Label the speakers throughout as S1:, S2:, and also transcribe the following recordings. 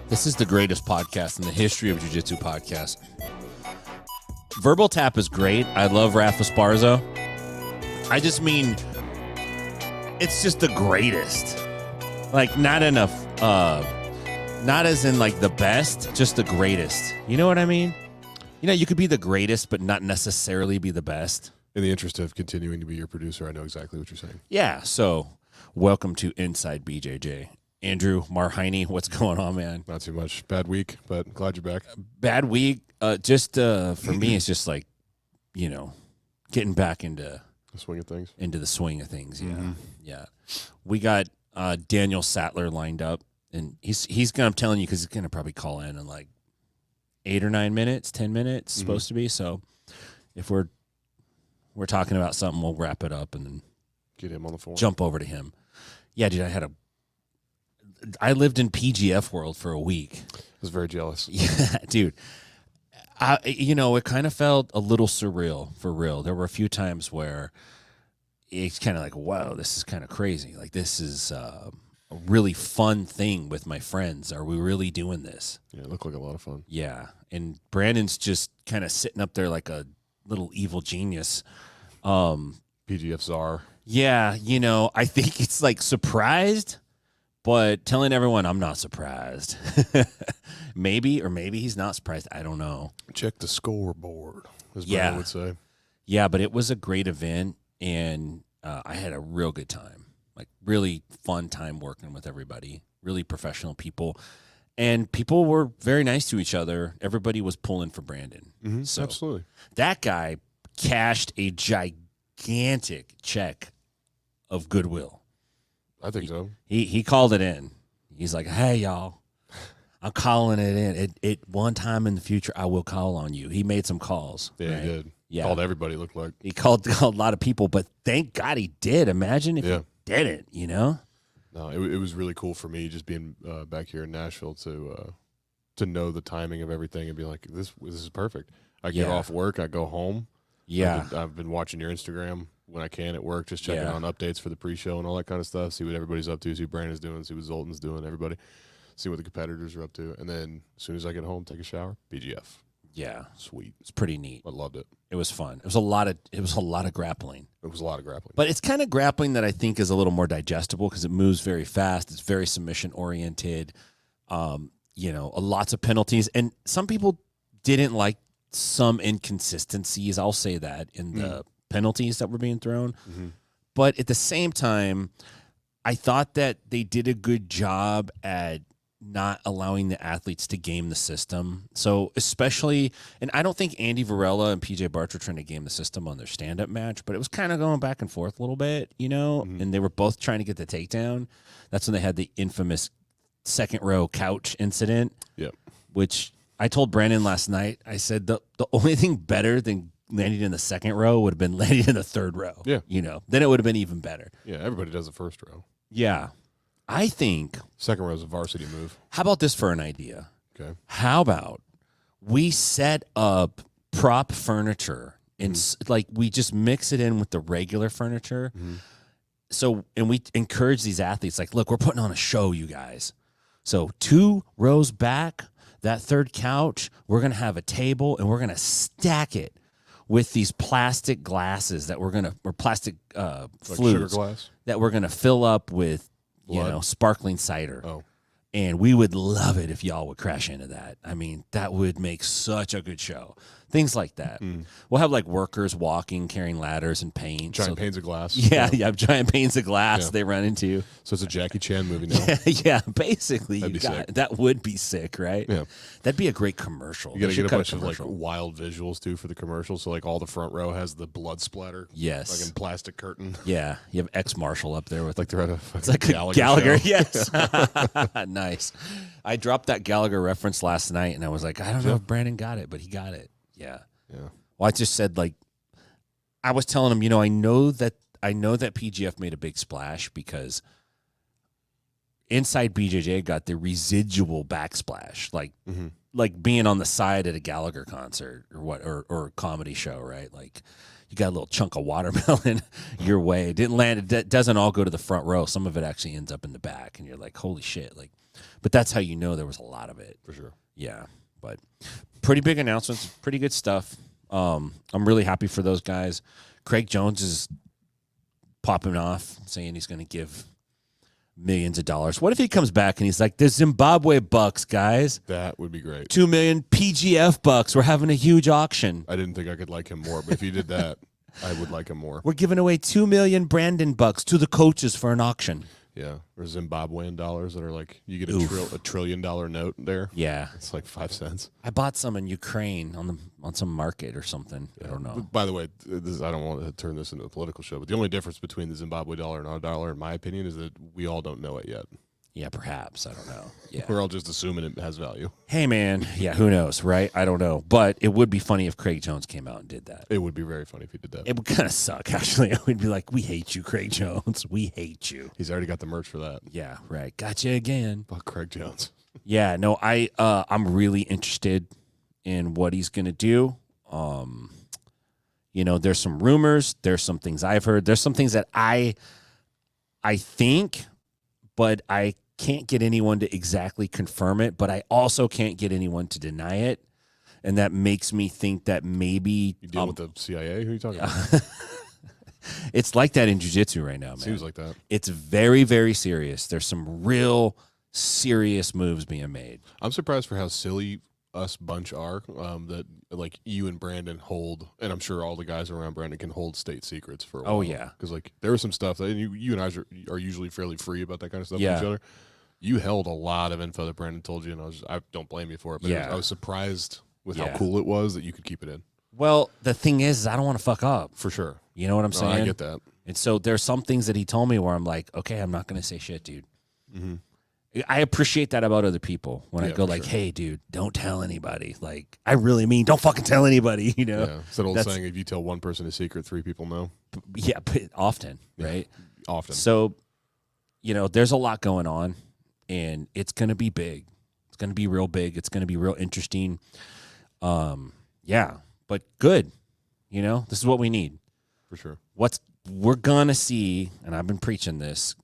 S1: This is the greatest podcast in the history of Jiu-Jitsu podcasts. Verbal Tap is great. I love Rafa Sparzo. I just mean, it's just the greatest. Like, not enough, not as in like the best, just the greatest. You know what I mean? You know, you could be the greatest, but not necessarily be the best.
S2: In the interest of continuing to be your producer, I know exactly what you're saying.
S1: Yeah, so welcome to Inside BJJ. Andrew Marheine, what's going on, man?
S2: Not too much. Bad week, but glad you're back.
S1: Bad week. Just for me, it's just like, you know, getting back into
S2: The swing of things.
S1: Into the swing of things. Yeah,
S2: Mhm.
S1: yeah. We got Daniel Sathler lined up, and he's gonna. I'm telling you, because he's gonna probably call in like 8 or 9 minutes, 10 minutes, supposed to be. So if we're talking about something, we'll wrap it up and then
S2: Get him on the phone.
S1: jump over to him. Yeah, dude, I lived in PGF world for a week.
S2: I was very jealous.
S1: Yeah, dude. It kind of felt a little surreal, for real. There were a few times where it's kind of like, wow, this is kind of crazy. Like, this is a really fun thing with my friends. Are we really doing this?
S2: Yeah, it looked like a lot of fun.
S1: Yeah. And Brandon's just kind of sitting up there like a little evil genius.
S2: PGF czar.
S1: Yeah, I think it's like surprised, but telling everyone I'm not surprised. Maybe he's not surprised. I don't know.
S2: Check the scoreboard, as
S1: Yeah.
S2: Brandon would say.
S1: Yeah, but it was a great event, and I had a real good time. Like, really fun time working with everybody. Really professional people. And people were very nice to each other. Everybody was pulling for Brandon.
S2: Mm-hmm.
S1: So
S2: Absolutely.
S1: that guy cashed a gigantic check of goodwill.
S2: I think so.
S1: He called it in. He's like, hey, y'all, I'm calling it in. It one time in the future, I will call on you. He made some calls.
S2: Yeah,
S1: right?
S2: he did.
S1: Yeah.
S2: Called everybody, it looked like.
S1: He called a lot of people, but thank God he did. Imagine if
S2: Yeah.
S1: he didn't,
S2: No, it was really cool for me just being back here in Nashville to know the timing of everything and be like, this is perfect. I get
S1: Yeah.
S2: off work, I go home.
S1: Yeah.
S2: I've been watching your Instagram when I can at work, just checking
S1: Yeah.
S2: on updates for the pre-show and all that kind of stuff, see what everybody's up to, see what Brandon's doing, see what Zoltan's doing, everybody, see what the competitors are up to. And then as soon as I get home, take a shower, BGF.
S1: Yeah.
S2: Sweet.
S1: It's pretty neat.
S2: I loved it.
S1: It was fun. It was a lot of grappling.
S2: It was a lot of grappling.
S1: But it's kind of grappling that I think is a little more digestible because it moves very fast. It's very submission oriented. Lots of penalties. And some people didn't like some inconsistencies, I'll say that, in the penalties that were being thrown.
S2: Mm-hmm.
S1: But at the same time, I thought that they did a good job at not allowing the athletes to game the system. So especially, and I don't think Andy Varela and PJ Barch were trying to game the system on their stand-up match, but it was kind of going back and forth a little bit, and they were both trying to get the takedown. That's when they had the infamous second row couch incident.
S2: Yep.
S1: Which I told Brandon last night. I said the only thing better than landing in the second row would have been landing in the third row.
S2: Yeah.
S1: Then it would have been even better.
S2: Yeah, everybody does the first row.
S1: Yeah. I think,
S2: Second row is a varsity move.
S1: how about this for an idea?
S2: Okay.
S1: How about we set up prop furniture and we just mix it in with the regular furniture. So, and we encourage these athletes, like, look, we're putting on a show, you guys. So 2 rows back, that third couch, we're going to have a table and we're going to stack it with these plastic glasses that or plastic
S2: Like
S1: flutes
S2: sugar glass?
S1: that we're going to fill up with,
S2: Blood?
S1: sparkling cider.
S2: Oh.
S1: And we would love it if y'all would crash into that. I mean, that would make such a good show. Things like that. We'll have like workers walking, carrying ladders and paint.
S2: Giant panes of glass.
S1: Yeah, giant panes of glass
S2: Yeah.
S1: they run into.
S2: So it's a Jackie Chan movie now.
S1: Yeah, basically.
S2: That'd be sick.
S1: That would be sick, right?
S2: Yeah.
S1: That'd be a great commercial.
S2: You got
S1: They
S2: to
S1: should
S2: get a
S1: cut
S2: bunch of like
S1: commercial.
S2: wild visuals too for the commercial. So like all the front row has the blood splatter.
S1: Yes.
S2: Like in plastic curtain.
S1: Yeah, you have Ex-Marshal up there with
S2: Like they're at a
S1: it's like a Gallagher.
S2: show.
S1: Yes. Nice. I dropped that Gallagher reference last night, and I was like, I don't know if Brandon got it, but he got it. Yeah.
S2: Yeah.
S1: Well, I just said, like, I was telling him, I know that PGF made a big splash because Inside BJJ got the residual backsplash, like being on the side at a Gallagher concert or comedy show, right? Like, you got a little chunk of watermelon your way. It didn't land. It doesn't all go to the front row. Some of it actually ends up in the back, and you're like, holy shit! Like, But that's how you know there was a lot of it.
S2: For sure.
S1: Yeah, but pretty big announcements, pretty good stuff. I'm really happy for those guys. Craig Jones is popping off, saying he's going to give millions of dollars. What if he comes back and he's like, "The Zimbabwe bucks, guys.
S2: That would be great.
S1: 2 million PGF bucks. We're having a huge auction.
S2: I didn't think I could like him more, but if he did that, I would like him more.
S1: We're giving away 2 million Brandon bucks to the coaches for an auction."
S2: Yeah, or Zimbabwean dollars that are like, you get a $1 trillion note there.
S1: Yeah,
S2: It's like 5 cents.
S1: I bought some in Ukraine on some market or something. I don't know.
S2: By the way, I don't want to turn this into a political show, but the only difference between the Zimbabwe dollar and our dollar, in my opinion, is that we all don't know it yet.
S1: Yeah, perhaps. I don't know. Yeah.
S2: We're all just assuming it has value.
S1: Hey, man. Yeah, who knows, right? I don't know. But it would be funny if Craig Jones came out and did that.
S2: It would be very funny if he did that.
S1: It would kind of suck, actually. I would be like, we hate you, Craig Jones. We hate you.
S2: He's already got the merch for that.
S1: Yeah, right. Gotcha again.
S2: Fuck Craig Jones.
S1: Yeah, no, I'm really interested in what he's going to do. You know, there's some rumors. There's some things I've heard. There's some things that I think, but I can't get anyone to exactly confirm it, but I also can't get anyone to deny it. And that makes me think that maybe...
S2: You deal with the CIA? Who are you talking about?
S1: It's like that in jiu-jitsu right now, man.
S2: Seems like that.
S1: It's very, very serious. There's some real serious moves being made.
S2: I'm surprised for how silly us bunch are, that like you and Brandon hold, and I'm sure all the guys around Brandon can hold state secrets for a while.
S1: Oh, yeah.
S2: Because like there was some stuff that you and I are usually fairly free about that kind of stuff
S1: Yeah.
S2: with each other. You held a lot of info that Brandon told you, and I don't blame you for it, but
S1: Yeah.
S2: I was surprised with
S1: Yeah.
S2: how cool it was that you could keep it in.
S1: Well, the thing is I don't want to fuck up.
S2: For sure.
S1: You know what I'm
S2: No,
S1: saying?
S2: I get that.
S1: And so there's some things that he told me where I'm like, okay, I'm not going to say shit, dude.
S2: Mm-hmm.
S1: I appreciate that about other people when I
S2: Yeah,
S1: go
S2: for
S1: like,
S2: sure.
S1: hey, dude, don't tell anybody. Like, I really mean, don't fucking tell anybody, you know?
S2: Yeah. It's that old
S1: That's-
S2: saying, if you tell one person a secret, 3 people know.
S1: Yeah, but often,
S2: Yeah.
S1: right?
S2: Often.
S1: So, you know, there's a lot going on, and it's going to be big. It's going to be real big. It's going to be real interesting. Yeah, but good. You know, this is what we need.
S2: For sure.
S1: We're going to see, and I've been preaching this,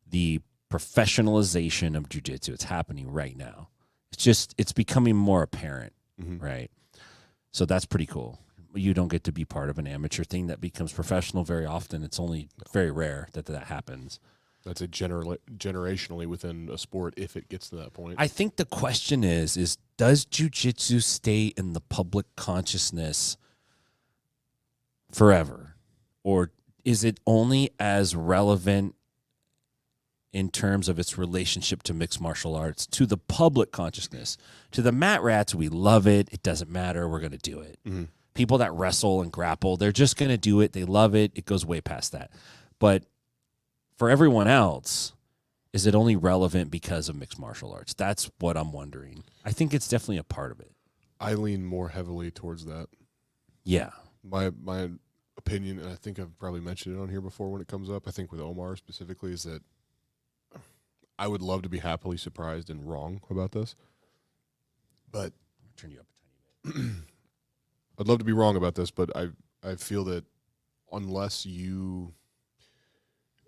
S1: the professionalization of jiu-jitsu. It's happening right now. It's becoming more apparent,
S2: Mm-hmm.
S1: right? So that's pretty cool. You don't get to be part of an amateur thing that becomes professional very often. It's only very rare that happens.
S2: That's a generationally within a sport if it gets to that point.
S1: I think the question is does jiu-jitsu stay in the public consciousness forever? Or is it only as relevant in terms of its relationship to mixed martial arts, to the public consciousness? To the mat rats, we love it. It doesn't matter. We're going to do it.
S2: Mm-hmm.
S1: People that wrestle and grapple, they're just going to do it. They love it. It goes way past that. But for everyone else, is it only relevant because of mixed martial arts? That's what I'm wondering. I think it's definitely a part of it.
S2: I lean more heavily towards that.
S1: Yeah.
S2: My opinion, and I think I've probably mentioned it on here before when it comes up, I think with Omar specifically, is that I would love to be happily surprised and wrong about this. But
S1: I'll turn you up a tiny bit.
S2: I'd love to be wrong about this, but I feel that unless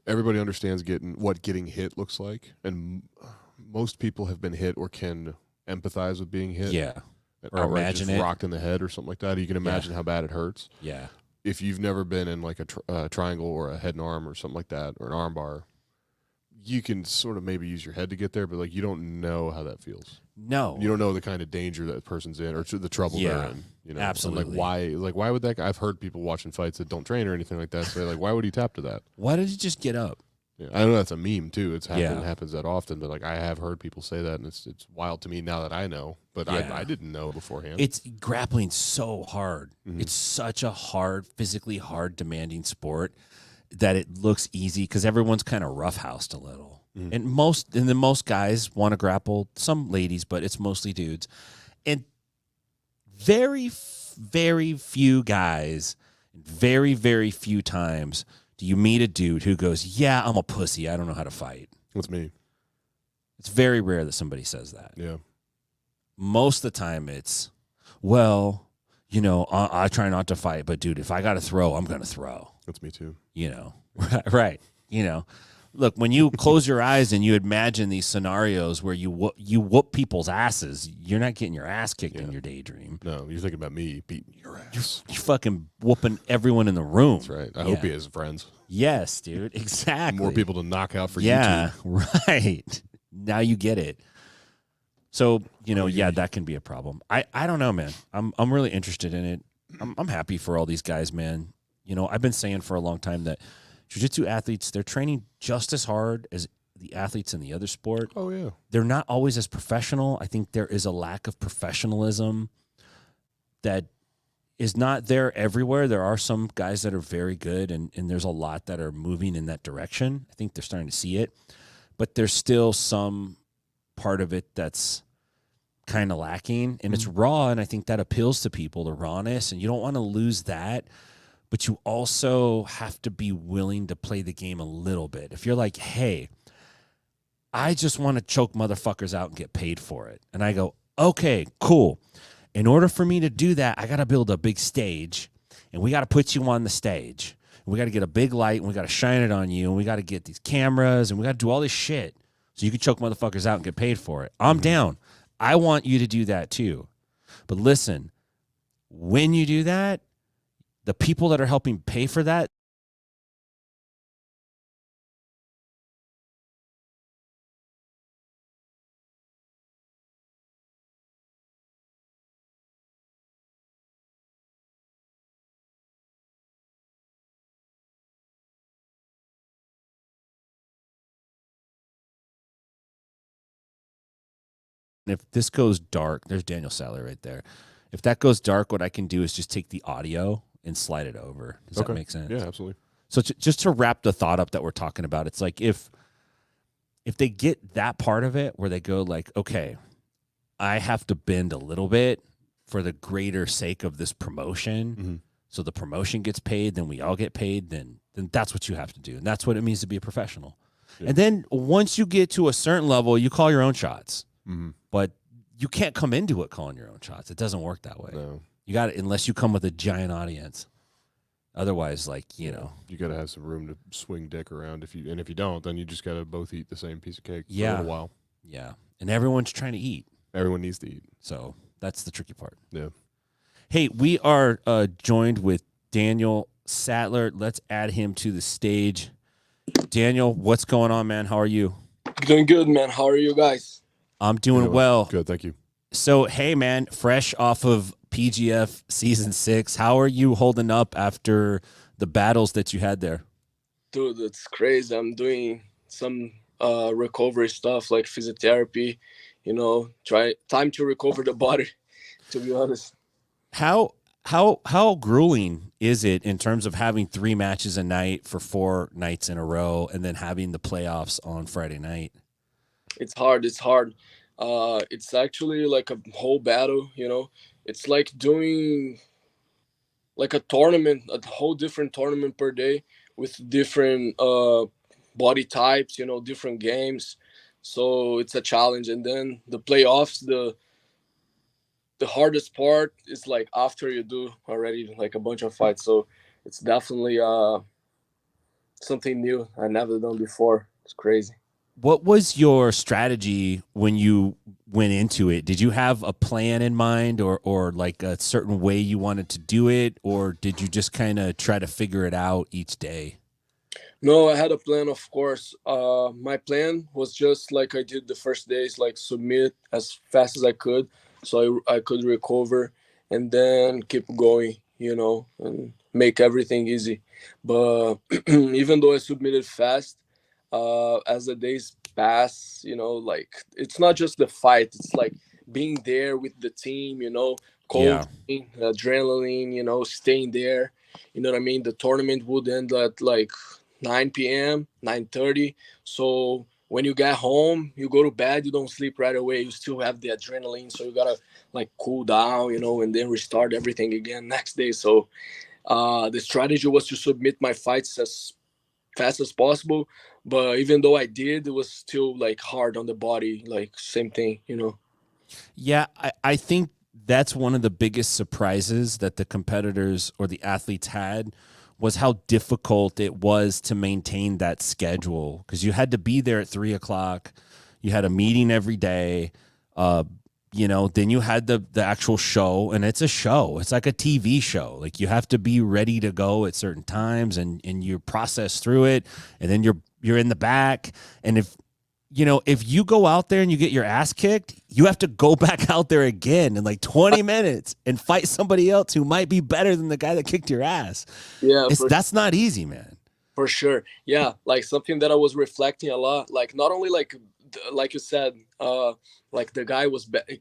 S2: everybody understands what getting hit looks like, and most people have been hit or can empathize with being hit.
S1: Yeah. Or
S2: outright
S1: imagine
S2: just
S1: it.
S2: rocked in the head or something like that. You can imagine how bad it hurts.
S1: Yeah.
S2: If you've never been in like a triangle or a head and arm or something like that, or an arm bar, you can sort of maybe use your head to get there, but like you don't know how that feels.
S1: No.
S2: You don't know the kind of danger that person's in or the trouble
S1: Yeah,
S2: they're in. You know,
S1: absolutely.
S2: And why would that guy? I've heard people watching fights that don't train or anything like that say like, why would he tap to that?
S1: Why did he just get up?
S2: Yeah, I know that's a meme too. It
S1: Yeah.
S2: happens that often, but like I have heard people say that, and it's wild to me now that I know, but
S1: Yeah.
S2: I didn't know beforehand.
S1: It's grappling so hard.
S2: Mhm.
S1: It's such a physically hard, demanding sport that it looks easy because everyone's kind of roughhoused a little.
S2: Mhm.
S1: And then most guys want to grapple, some ladies, but it's mostly dudes. And very, very few guys, very, very few times do you meet a dude who goes, yeah, I'm a pussy. I don't know how to fight.
S2: That's me.
S1: It's very rare that somebody says that.
S2: Yeah.
S1: Most of the time it's, well, you know, I try not to fight, but dude, if I got to throw, I'm going to throw,
S2: That's me too.
S1: you know, right. You know, Look, when you close your eyes and you imagine these scenarios where you whoop people's asses, you're not getting your ass kicked in your daydream.
S2: No, you're thinking about me beating your ass.
S1: You're fucking whooping everyone in the room.
S2: That's right. I hope he has friends.
S1: Yes, dude. Exactly.
S2: More people to knock out for YouTube.
S1: Yeah, right. Now you get it. So, that can be a problem. I don't know, man. I'm really interested in it. I'm happy for all these guys, man. I've been saying for a long time that jiu-jitsu athletes, they're training just as hard as the athletes in the other sport.
S2: Oh, yeah.
S1: They're not always as professional. I think there is a lack of professionalism that is not there everywhere. There are some guys that are very good, and there's a lot that are moving in that direction. I think they're starting to see it. But there's still some part of it that's kind of lacking, and it's raw, and I think that appeals to people, the rawness, and you don't want to lose that. But you also have to be willing to play the game a little bit. If you're like, hey, I just want to choke motherfuckers out and get paid for it. And I go, okay, cool. In order for me to do that, I got to build a big stage, and we got to put you on the stage. And we got to get a big light, and we got to shine it on you, and we got to get these cameras, and we got to do all this shit so you can choke motherfuckers out and get paid for it. I'm down. I want you to do that too. But listen, when you do that, the people that are helping pay for that, if this goes dark, there's Daniel Sathler right there. If that goes dark, what I can do is just take the audio and slide it over. Does that make sense?
S2: Yeah, absolutely.
S1: So just to wrap the thought up that we're talking about, it's like if they get that part of it where they go like, okay, I have to bend a little bit for the greater sake of this promotion. So the promotion gets paid, then we all get paid, then that's what you have to do. And that's what it means to be a professional. Yeah. And then once you get to a certain level, you call your own shots. But you can't come into it calling your own shots. It doesn't work that way.
S2: No.
S1: You got it unless you come with a giant audience. Otherwise, you
S2: got to have some room to swing dick around. If you don't, then you just got to both eat the same piece of cake for a little while.
S1: Yeah, and everyone's trying to eat.
S2: Everyone needs to eat.
S1: So that's the tricky part.
S2: Yeah.
S1: Hey, we are joined with Daniel Sathler. Let's add him to the stage. Daniel, what's going on, man? How are you?
S3: Doing good, man. How are you guys?
S1: I'm doing well.
S2: Good, thank you.
S1: So, hey, man, fresh off of PGF Season 6, how are you holding up after the battles that you had there?
S3: Dude, it's crazy. I'm doing some recovery stuff like physiotherapy, time to recover the body, to be honest.
S1: How grueling is it in terms of having 3 matches a night for 4 nights in a row and then having the playoffs on Friday night?
S3: It's hard. It's actually like a whole battle, It's like doing like a tournament, a whole different tournament per day with different body types, different games. So it's a challenge. And then the playoffs, the hardest part is like after you do already like a bunch of fights. So it's definitely something new I never done before. It's crazy.
S1: What was your strategy when you went into it? Did you have a plan in mind or like a certain way you wanted to do it? Or did you just kind of try to figure it out each day?
S3: No, I had a plan, of course. My plan was just like I did the first days, like submit as fast as I could so I could recover and then keep going, and make everything easy. But even though I submitted fast, as the days pass, like it's not just the fight, it's like being there with the team, coaching, adrenaline, staying there. You know what I mean? The tournament would end at like 9 p.m., 9:30. So when you get home, you go to bed, you don't sleep right away. You still have the adrenaline, so you gotta like cool down, and then restart everything again next day. So the strategy was to submit my fights as fast as possible, but even though I did, it was still like hard on the body, like same thing.
S1: Yeah, I think that's one of the biggest surprises that the competitors or the athletes had was how difficult it was to maintain that schedule, because you had to be there at 3 o'clock. You had a meeting every day. Then you had the actual show, and it's a show. It's like a TV show. Like, you have to be ready to go at certain times, and you process through it, and then you're in the back. And if you go out there and you get your ass kicked, you have to go back out there again in like 20 minutes and fight somebody else who might be better than the guy that kicked your ass.
S3: Yeah,
S1: That's not easy, man.
S3: for sure. Yeah, like something that I was reflecting a lot. Like, not only like you said, like the guy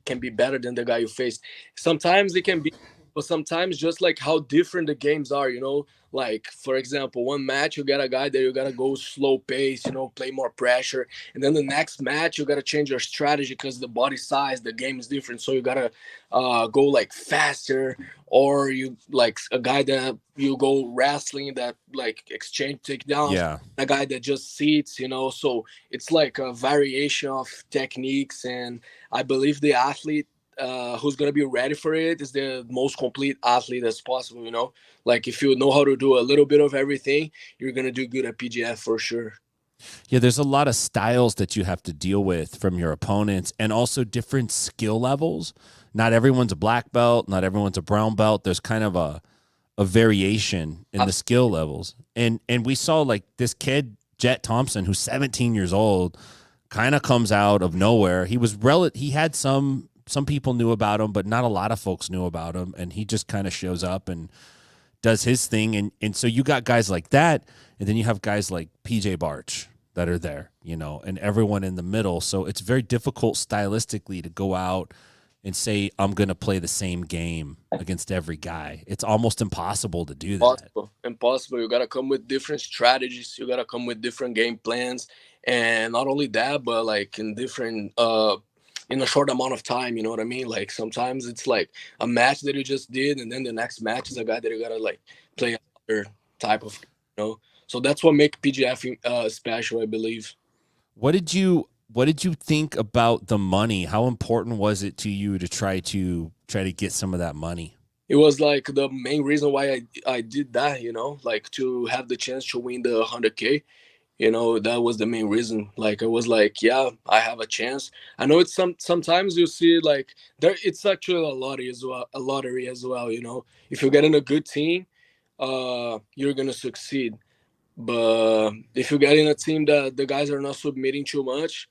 S3: can be better than the guy you faced. Sometimes it can be, but sometimes just like how different the games are. Like, for example, one match you got a guy that you gotta go slow pace, play more pressure, and then the next match you gotta change your strategy because the body size, the game is different, so you gotta go like faster, or you like a guy that you go wrestling that like exchange takedowns.
S1: Yeah.
S3: A guy that just sits, so it's like a variation of techniques. And I believe the athlete who's going to be ready for it is the most complete athlete as possible. Like, if you know how to do a little bit of everything, you're going to do good at PGF for sure.
S1: Yeah, there's a lot of styles that you have to deal with from your opponents, and also different skill levels. Not everyone's a black belt, not everyone's a brown belt. There's kind of a variation in the skill levels. And we saw like this kid, Jet Thompson, who's 17 years old, kind of comes out of nowhere. He had some people knew about him, but not a lot of folks knew about him, and he just kind of shows up and does his thing. And so you got guys like that, and then you have guys like PJ Barch that are there, and everyone in the middle. So it's very difficult stylistically to go out and say, I'm going to play the same game against every guy. It's almost impossible to do that.
S3: Impossible. You got to come with different strategies. You got to come with different game plans. And not only that, but like in different, in a short amount of time, you know what I mean? Like, sometimes it's like a match that you just did, and then the next match is a guy that you got to like play another type of, So that's what makes PGF special, I believe.
S1: What did you think about the money? How important was it to you to try to get some of that money?
S3: It was like the main reason why I did that, like to have the chance to win the 100K. That was the main reason. Like, I was like, yeah, I have a chance. I know it's sometimes you see like there, it's actually a lottery as well. If you get in a good team, you're gonna succeed. But if you get in a team that the guys are not submitting too much,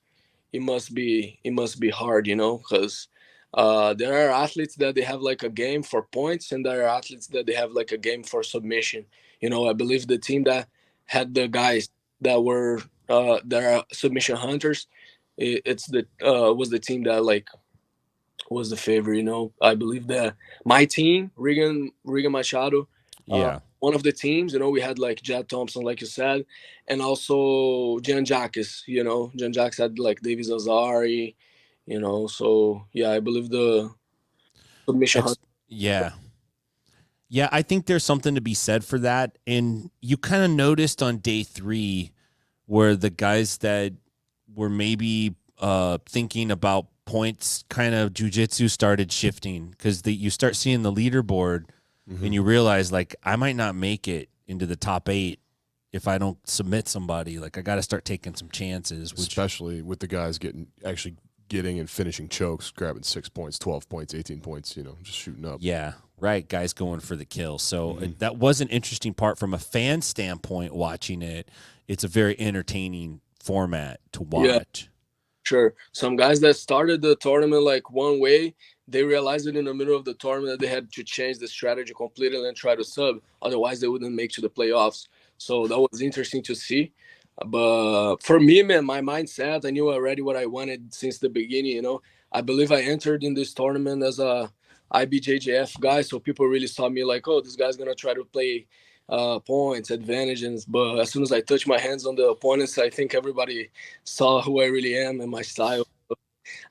S3: it must be hard, because there are athletes that they have like a game for points, and there are athletes that they have like a game for submission. I believe the team that had the guys that were that are submission hunters, it's the was the team that like was the favorite. I believe that my team, Regan Machado,
S1: Yeah.
S3: one of the teams, we had like Jet Thompson, like you said, and also Jan Jacques. Jan Jacques had like Davis Azari, So yeah, I believe the submission hunter.
S1: Yeah. Yeah, I think there's something to be said for that. And you kind of noticed on day 3 where the guys that were maybe thinking about points, kind of jiu-jitsu started shifting, because you start seeing the leaderboard and you realize, like, I might not make it into the top 8 if I don't submit somebody. Like, I got to start taking some chances.
S2: Especially with the guys getting and finishing chokes, grabbing 6 points, 12 points, 18 points, just shooting up.
S1: Yeah, right. Guys going for the kill. So that was an interesting part from a fan standpoint watching it. It's a very entertaining format to watch.
S3: Yeah, sure. Some guys that started the tournament like one way, they realized it in the middle of the tournament that they had to change the strategy completely and try to sub. Otherwise, they wouldn't make to the playoffs. So that was interesting to see. But for me, man, my mindset, I knew already what I wanted since the beginning. I believe I entered in this tournament as a IBJJF guy, so people really saw me like, oh, this guy's gonna try to play points, advantages. But as soon as I touched my hands on the opponents, I think everybody saw who I really am and my style.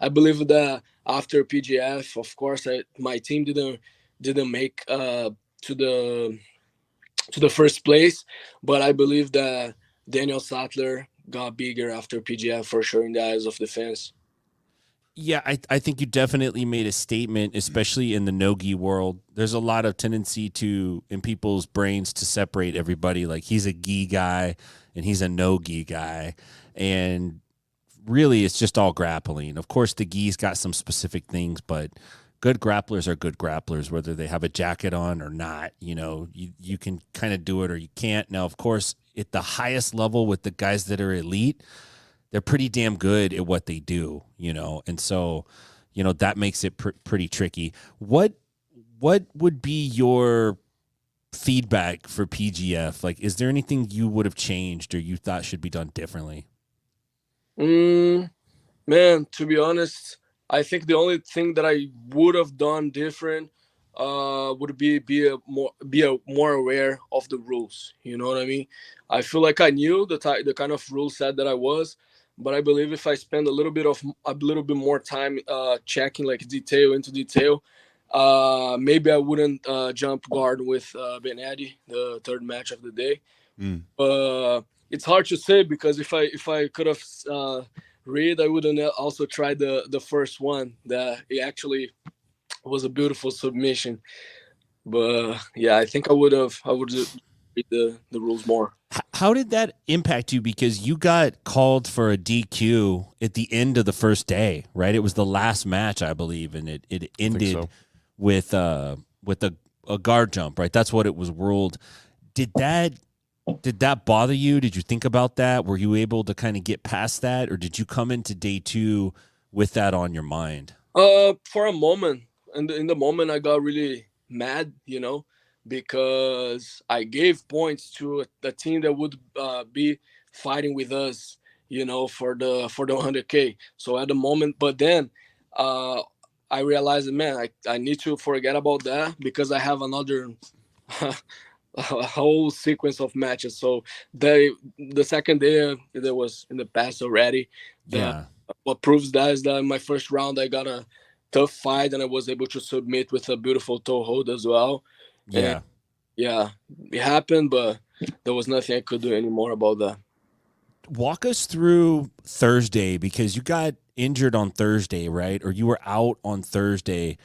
S3: I believe that after PGF, of course, my team didn't make to the first place, but I believe that Daniel Sathler got bigger after PGF for sure in the eyes of the fans.
S1: Yeah, I think you definitely made a statement, especially in the no-gi world. There's a lot of tendency in people's brains to separate everybody. Like he's a gi guy and he's a no-gi guy. And really it's just all grappling. Of course, the gi's got some specific things, but good grapplers are good grapplers, whether they have a jacket on or not. You can kind of do it or you can't. Now, of course, at the highest level with the guys that are elite, they're pretty damn good at what they do, and so, that makes it pretty tricky. What would be your feedback for PGF? Like, is there anything you would have changed or you thought should be done differently?
S3: Man, to be honest, I think the only thing that I would have done different would be more aware of the rules. You know what I mean? I feel like I knew the kind of rule set that I was, but I believe if I spend a little bit more time checking like detail into detail, maybe I wouldn't jump guard with Benetti, the third match of the day.
S2: Mm.
S3: It's hard to say because if I could have read, I wouldn't also try the first one. That it actually was a beautiful submission. But yeah, I think I would read the rules more.
S1: How did that impact you? Because you got called for a DQ at the end of the first day, right? It was the last match, I believe, and it ended
S2: so.
S1: with a guard jump, right? That's what it was ruled. Did that bother you? Did you think about that? Were you able to kind of get past that, or did you come into day two with that on your mind?
S3: For a moment, in the moment, I got really mad, because I gave points to a team that would be fighting with us, for the 100K. So at the moment, but then uh, I realized, man, I need to forget about that because I have another a whole sequence of matches. So the second day that was in the past already. The
S1: Yeah.
S3: What proves that is that in my first round I got a tough fight and I was able to submit with a beautiful toe hold as well. And
S1: Yeah.
S3: yeah, it happened, but there was nothing I could do anymore about that.
S1: Walk us through Thursday because you got injured on Thursday, right? Or you were out on Thursday.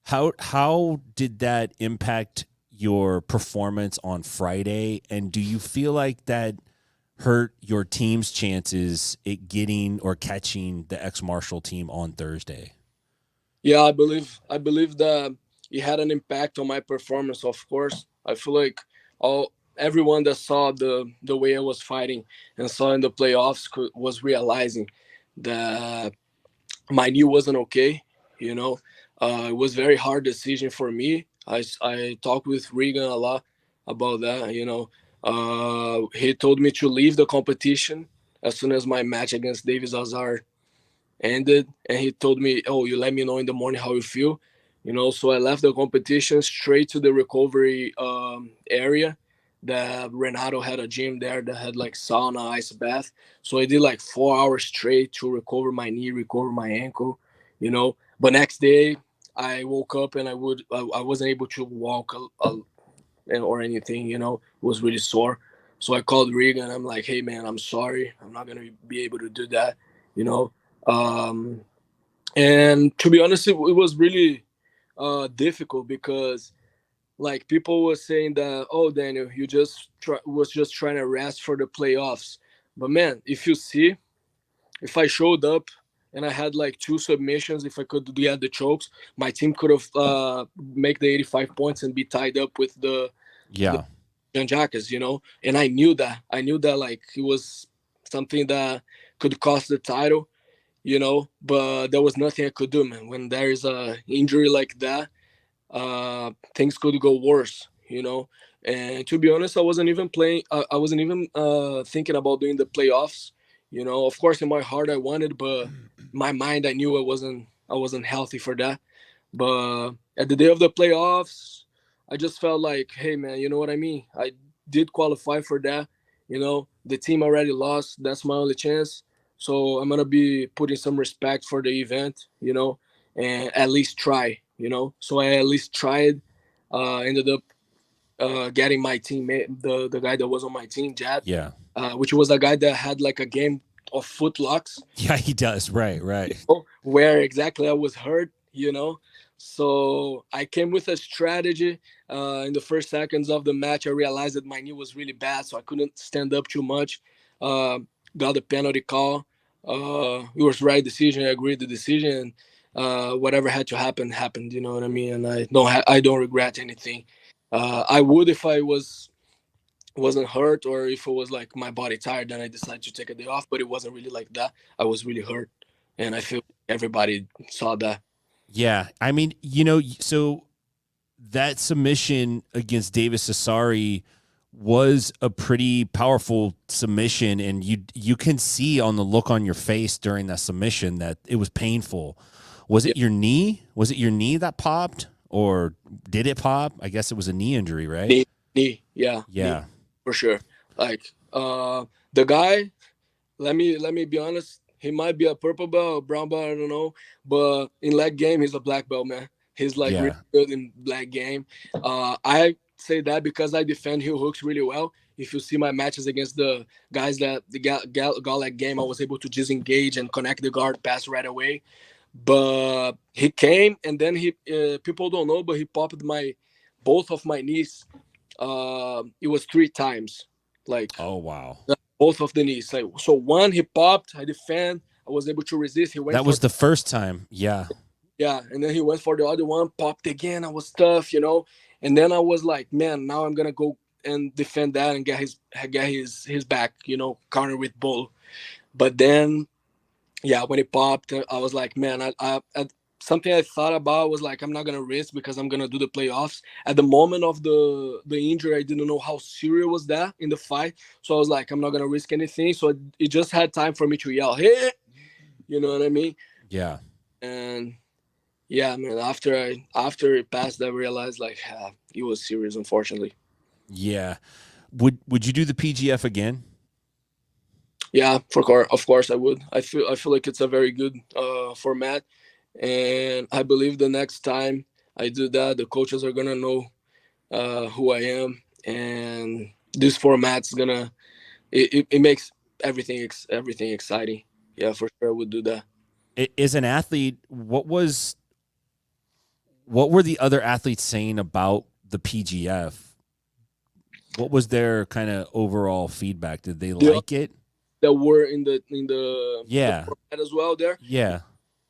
S1: How did that impact your performance on Friday? And do you feel like that hurt your team's chances at getting or catching the ex-Marshall team on Thursday?
S3: Yeah, I believe that it had an impact on my performance. Of course, I feel like all everyone that saw the way I was fighting and saw in the playoffs was realizing that my knee wasn't okay. It was very hard decision for me. I talked with Regan a lot about that. He told me to leave the competition as soon as my match against Davis Azar ended, and he told me, "Oh, you let me know in the morning how you feel." So I left the competition straight to the recovery area. That Renato had a gym there that had like sauna, ice bath. So I did like 4 hours straight to recover my knee, recover my ankle. But next day I woke up and I wasn't able to walk or anything. It was really sore. So I called Regan. I'm like, "Hey man, I'm sorry. I'm not gonna be able to do that." You know, um, and to be honest, it was really difficult because like people were saying that, "Oh, Daniel, you was just trying to rest for the playoffs." But man, if I showed up and I had like two submissions, if I could get the chokes, my team could have make the 85 points and be tied up with the
S1: Yeah.
S3: John Jacques, And I knew that like it was something that could cost the title, but there was nothing I could do, man. When there is a injury like that, things could go worse, And to be honest, I wasn't even playing. I wasn't even thinking about doing the playoffs. Of course, in my heart, I wanted, but my mind, I knew I wasn't healthy for that. But at the day of the playoffs, I just felt like, hey, man, you know what I mean? I did qualify for that. The team already lost. That's my only chance. So I'm gonna be putting some respect for the event, and at least try. So I at least tried. Ended up getting my teammate, the guy that was on my team, Jad,
S1: Yeah.
S3: which was a guy that had like a game of foot locks.
S1: Yeah, he does. Right, right.
S3: Where exactly I was hurt, you know. So I came with a strategy. In the first seconds of the match, I realized that my knee was really bad, so I couldn't stand up too much. Uh, got a penalty call. It was right decision. I agreed the decision. Whatever had to happen happened. You know what I mean? And I don't regret anything. I would if I wasn't hurt, or if it was like my body tired, then I decided to take a day off. But it wasn't really like that. I was really hurt, and I feel everybody saw that.
S1: Yeah, I mean, so that submission against Davis Asari was a pretty powerful submission, and you can see on the look on your face during that submission that it was painful. Was it your knee? Was it your knee that popped, or did it pop? I guess it was a knee injury, right?
S3: Yeah,
S1: Yeah.
S3: knee, for sure. Like the guy, let me be honest. He might be a purple belt or brown belt, I don't know. But in leg game, he's a black belt, man. He's like really
S1: Yeah.
S3: good in black game. I say that because I defend heel hooks really well. If you see my matches against the guys that the leg game, I was able to disengage and connect the guard pass right away. But he came, and then he people don't know, but he popped my both of my knees. It was 3 times, like
S1: Oh wow.
S3: both of the knees. Like, so one he popped, I defend, I was able to resist. He went
S1: That
S3: for
S1: was the first time. Yeah.
S3: yeah, and then he went for the other one, popped again. I was tough, you know. And then I was like, man, now I'm gonna go and defend that and get his back, you know, counter with bull. But then yeah, when it popped, I was like, man, something I thought about was like, I'm not gonna risk because I'm gonna do the playoffs. At the moment of the injury, I didn't know how serious was that in the fight, so I was like, I'm not gonna risk anything. So it just had time for me to yell, "Hey!" You know what I mean?
S1: Yeah.
S3: And yeah, man, after it passed, I realized like it was serious, unfortunately.
S1: Yeah. Would you do the PGF again?
S3: Yeah, of course I would. I feel like it's a very good format, and I believe the next time I do that, the coaches are gonna know who I am, and this format's gonna it makes everything exciting. Yeah, for sure I would do that.
S1: As an athlete, what were the other athletes saying about the PGF? What was their kind of overall feedback? Did they
S3: The
S1: like it?
S3: that were in the
S1: Yeah.
S3: format as well there.
S1: Yeah.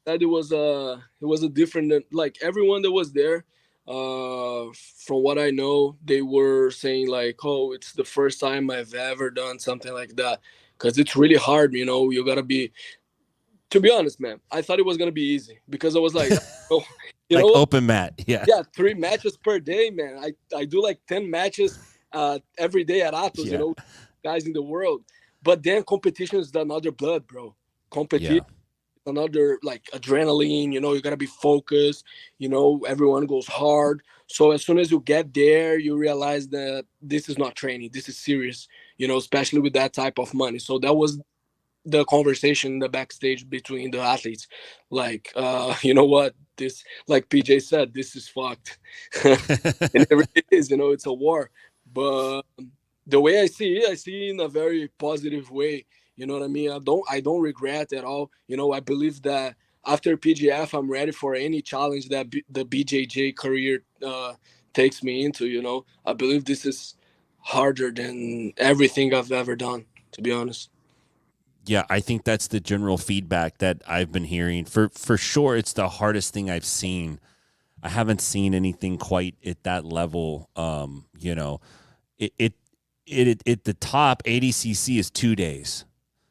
S3: That it was a different, like everyone that was there. From what I know, they were saying like, oh, it's the first time I've ever done something like that, because it's really hard, you know. You gotta be, to be honest, man. I thought it was gonna be easy because I was like, oh, you know
S1: Like
S3: what?
S1: open mat. Yeah.
S3: Yeah, 3 matches per day, man. I do like 10 matches every day at Atos, you
S1: Yeah.
S3: know, guys in the world. But then competition is another blood, bro.
S1: Yeah.
S3: Competition, another like adrenaline. You know, you gotta be focused. You know, everyone goes hard. So as soon as you get there, you realize that this is not training. This is serious. You know, especially with that type of money. So that was the conversation in the backstage between the athletes, like you know what, this, like PJ said, this is fucked. And it really is, you know, it's a war. But the way I see it in a very positive way. You know what I mean? I don't regret at all. You know, I believe that after PGF, I'm ready for any challenge that the BJJ career takes me into. You know, I believe this is harder than everything I've ever done, to be honest.
S1: Yeah, I think that's the general feedback that I've been hearing. For sure, it's the hardest thing I've seen. I haven't seen anything quite at that level. It it at the top ADCC is 2 days,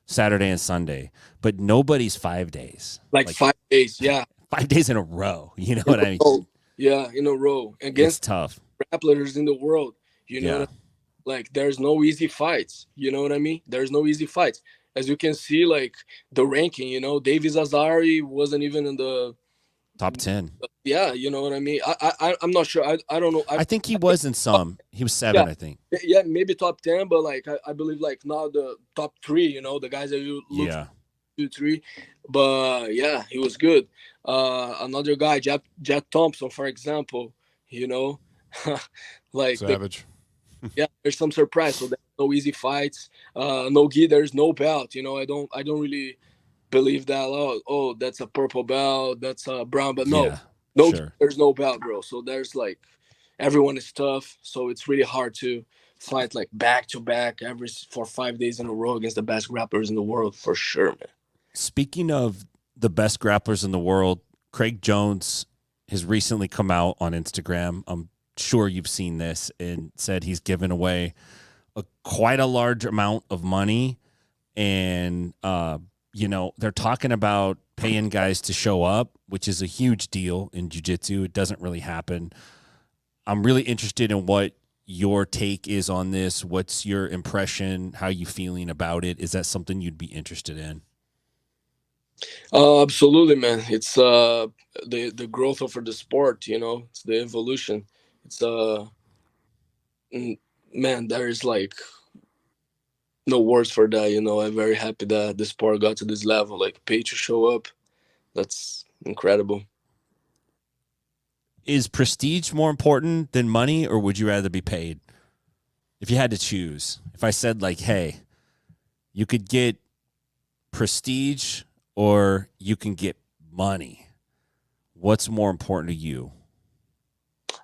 S1: Saturday and Sunday, but nobody's 5 days.
S3: Like
S1: Like
S3: 5 days, yeah,
S1: 5 days in a row. You know
S3: in
S1: what
S3: a
S1: I mean?
S3: row. Yeah, in a row
S1: It's
S3: against
S1: tough.
S3: grapplers in the world. You know what I
S1: Yeah.
S3: mean? Like there's no easy fights. You know what I mean? There's no easy fights. As you can see, like the ranking, you know, Davis Azari wasn't even in the,
S1: Top 10.
S3: yeah, you know what I mean? I'm not sure. I don't know.
S1: I think he
S3: I think
S1: was in some. He was
S3: yeah,
S1: 7, I think.
S3: yeah, maybe top 10, but like I believe like now the top three, you know, the guys that you look
S1: Yeah.
S3: 2, 3. But yeah, he was good. Another guy, Jet Thompson, for example, you know, like
S2: Savage.
S3: yeah, there's some surprise. So no easy fights, no gi. There's no belt. I don't really believe that. Oh, that's a purple belt, that's a brown, but no,
S1: Yeah,
S3: no,
S1: sure.
S3: there's no belt, bro. So there's like everyone is tough. So it's really hard to fight like back to back every for 5 days in a row against the best grapplers in the world for sure, man.
S1: Speaking of the best grapplers in the world, Craig Jones has recently come out on Instagram. I'm sure you've seen this, and said he's given away quite a large amount of money. And, they're talking about paying guys to show up, which is a huge deal in jiu-jitsu. It doesn't really happen. I'm really interested in what your take is on this. What's your impression? How you feeling about it? Is that something you'd be interested in?
S3: Absolutely, man. It's the growth of the sport. It's the evolution. It's mm, man, there is like no words for that. I'm very happy that the sport got to this level. Like pay to show up. That's incredible.
S1: Is prestige more important than money, or would you rather be paid? If you had to choose, if I said like, hey, you could get prestige or you can get money, what's more important to you?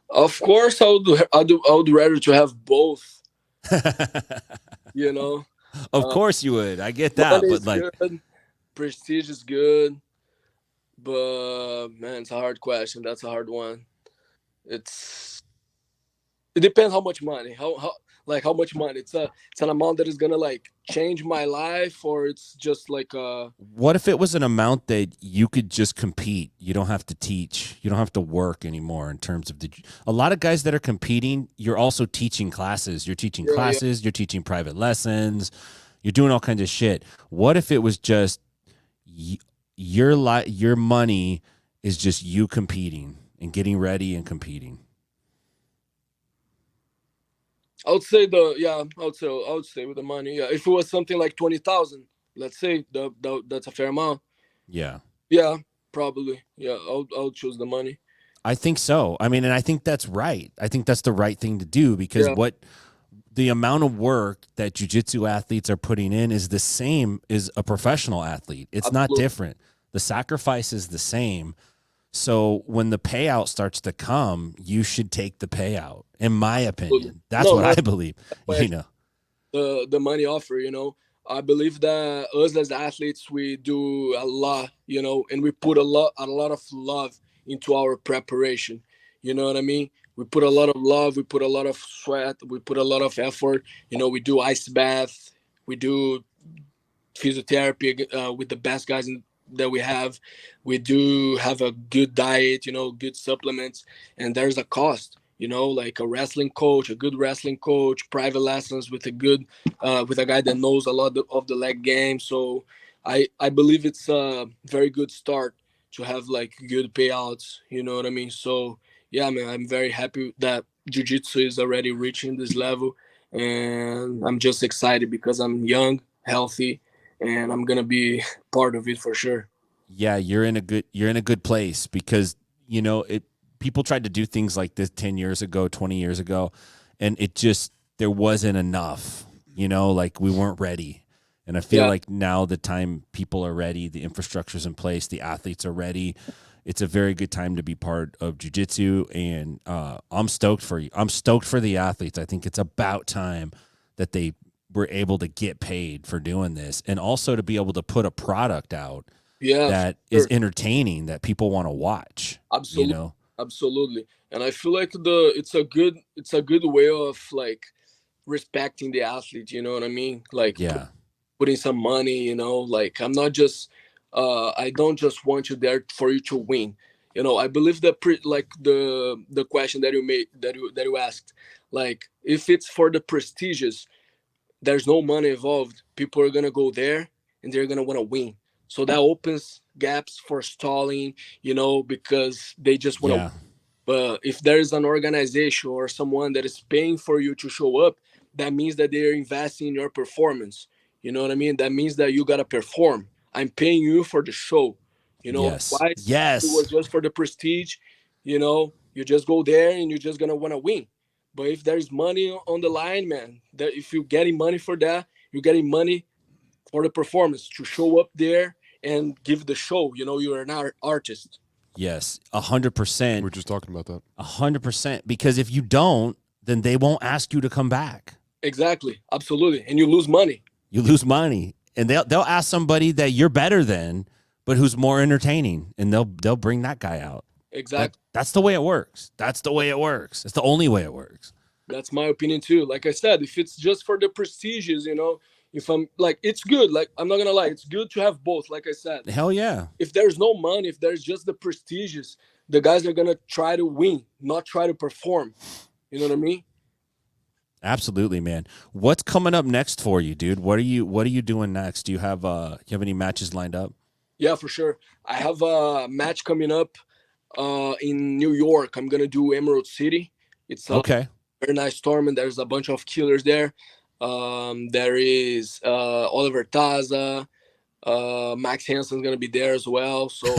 S3: Of course, I would rather to have both. You know,
S1: Of
S3: uh,
S1: course you would. I get
S3: money
S1: that, but
S3: is
S1: like,
S3: good, prestige is good, but man, it's a hard question. That's a hard one. It's it depends how much money, how much money. It's an amount that is gonna like change my life, or it's just like
S1: what if it was an amount that you could just compete? You don't have to teach. You don't have to work anymore in terms of a lot of guys that are competing, you're also teaching classes. You're teaching
S3: yeah, yeah.
S1: classes, you're teaching private lessons, you're doing all kinds of shit. What if it was just your money is just you competing and getting ready and competing?
S3: I would say with the money. Yeah, if it was something like 20,000, let's say that's a fair amount.
S1: Yeah.
S3: Yeah, probably. Yeah, I'll choose the money.
S1: I think so. I mean, and I think that's right. I think that's the right thing to do because
S3: Yeah,
S1: what the amount of work that jujitsu athletes are putting in is the same as a professional athlete. It's not
S3: absolutely.
S1: different. The sacrifice is the same. So when the payout starts to come, you should take the payout, in my
S3: Absolutely.
S1: opinion. That's
S3: No,
S1: what
S3: no
S1: I believe. You know,
S3: the money offer. I believe that us as athletes, we do a lot, and we put a lot of love into our preparation. You know what I mean? We put a lot of love, we put a lot of sweat, we put a lot of effort. We do ice bath, we do physiotherapy with the best guys that we have. We do have a good diet, good supplements, and there's a cost. Like a wrestling coach, a good wrestling coach, private lessons with with a guy that knows a lot of the leg game. So I believe it's a very good start to have like good payouts. You know what I mean? So yeah, man, I'm very happy that jiu-jitsu is already reaching this level, and I'm just excited because I'm young, healthy, and I'm gonna be part of it for sure.
S1: yeah, you're in a good place because it. People tried to do things like this 10 years ago, 20 years ago, and it just there wasn't enough. Like we weren't ready. And I feel
S3: Yeah,
S1: like now the time people are ready, the infrastructure's in place, the athletes are ready. It's a very good time to be part of jiu-jitsu, and I'm stoked for you. I'm stoked for the athletes. I think it's about time that they were able to get paid for doing this, and also to be able to put a product out
S3: yeah, for
S1: that is
S3: sure.
S1: entertaining that people want to watch. You
S3: Absolutely,
S1: know?
S3: absolutely. And I feel like it's a good way of like respecting the athlete. You know what I mean? Like
S1: Yeah.
S3: putting some money. Like I don't just want you there for you to win. I believe that like the question that you made that you asked, like if it's for the prestigious, there's no money involved, people are gonna go there and they're gonna want to win. So that opens gaps for stalling, because they just want to.
S1: Yeah.
S3: But if there is an organization or someone that is paying for you to show up, that means that they're investing in your performance. You know what I mean? That means that you gotta perform. I'm paying you for the show.
S1: Yes.
S3: Otherwise, if it
S1: Yes.
S3: was just for the prestige, you just go there and you're just gonna want to win. But if there's money on the line, man, that if you're getting money for that, you're getting money for the performance to show up there and give the show. You know, you're an artist.
S1: Yes,
S2: We
S1: 100%.
S2: were just talking about that.
S1: 100%. Because if you don't, then they won't ask you to come back.
S3: Exactly, absolutely, and you lose money.
S1: You lose money, and they'll ask somebody that you're better than, but who's more entertaining, and they'll bring that guy out.
S3: Exactly.
S1: That's the way it works. That's the way it works. It's the only way it works.
S3: That's my opinion too. Like I said, if it's just for the prestigious, you know, if I'm like, it's good. Like, I'm not gonna lie, it's good to have both. Like I said,
S1: Hell yeah.
S3: if there's no money, if there's just the prestigious, the guys are gonna try to win, not try to perform. You know what I mean?
S1: Absolutely, man. What's coming up next for you, dude? What are you doing next? Do you have any matches lined up?
S3: Yeah, for sure. I have a match coming up in New York. I'm gonna do Emerald City. It's a
S1: Okay.
S3: very nice tournament. There's a bunch of killers there. There is Oliver Taza. Max Hansen's gonna be there as well. So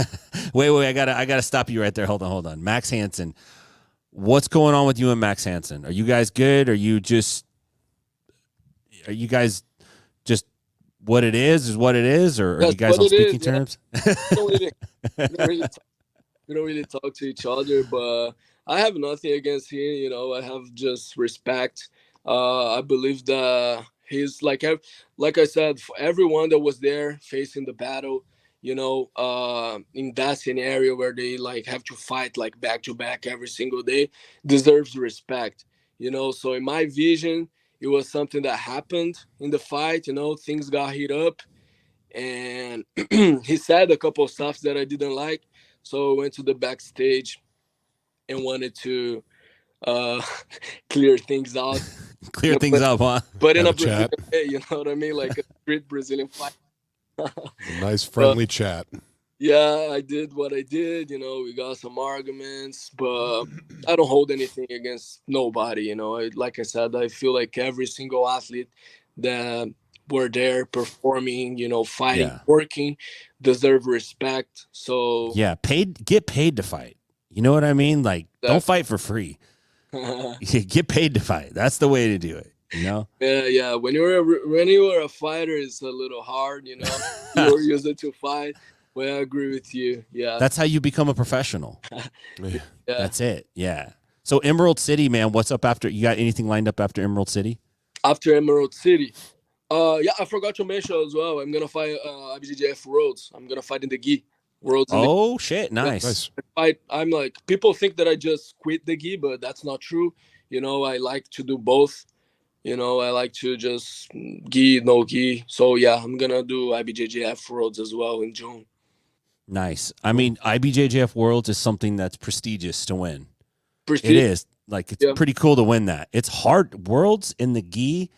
S1: wait, I gotta stop you right there. Hold on. Max Hansen. What's going on with you and Max Hansen? Are you guys good? Are you guys just what it is what it is, or are you guys on speaking terms?
S3: We don't really talk to each other, but I have nothing against him. You know, I have just respect. I believe that he's like I said, for everyone that was there facing the battle, you know, in that scenario where they like have to fight like back to back every single day, deserves respect. You know, so in my vision, it was something that happened in the fight. You know, things got heat up, and he said a couple of stuff that I didn't like. So I went to the backstage and wanted to uh, clear things out.
S1: Clear things up, huh?
S3: But in
S2: Have
S3: a
S2: a chat.
S3: Brazilian way, you know what I mean? Like a street Brazilian fight.
S2: Nice friendly chat.
S3: Yeah, I did what I did. You know, we got some arguments, but I don't hold anything against nobody. You know, like I said, I feel like every single athlete that were there performing, you know, fighting,
S1: Yeah.
S3: working, deserve respect. So
S1: Yeah, get paid to fight. You know what I mean? Like, don't fight for free. Get paid to fight. That's the way to do it. You know?
S3: Yeah. When you're a fighter, it's a little hard. You know, you're used to fight. Well, I agree with you. Yeah.
S1: That's how you become a professional.
S2: Yeah.
S1: That's it. Yeah. So Emerald City, man, what's up after? You got anything lined up after Emerald City?
S3: After Emerald City. Yeah, I forgot to mention as well. I'm gonna fight IBJJF Worlds. I'm gonna fight in the gi Worlds.
S1: Oh shit, nice.
S3: I'm like, people think that I just quit the gi, but that's not true. You know, I like to do both. You know, I like to just gi, no gi. So yeah, I'm gonna do IBJJF Worlds as well in June.
S1: Nice. I mean, IBJJF Worlds is something that's prestigious to win.
S3: Prestige.
S1: It is. Like, it's pretty cool to win that. It's hard. Worlds in the gi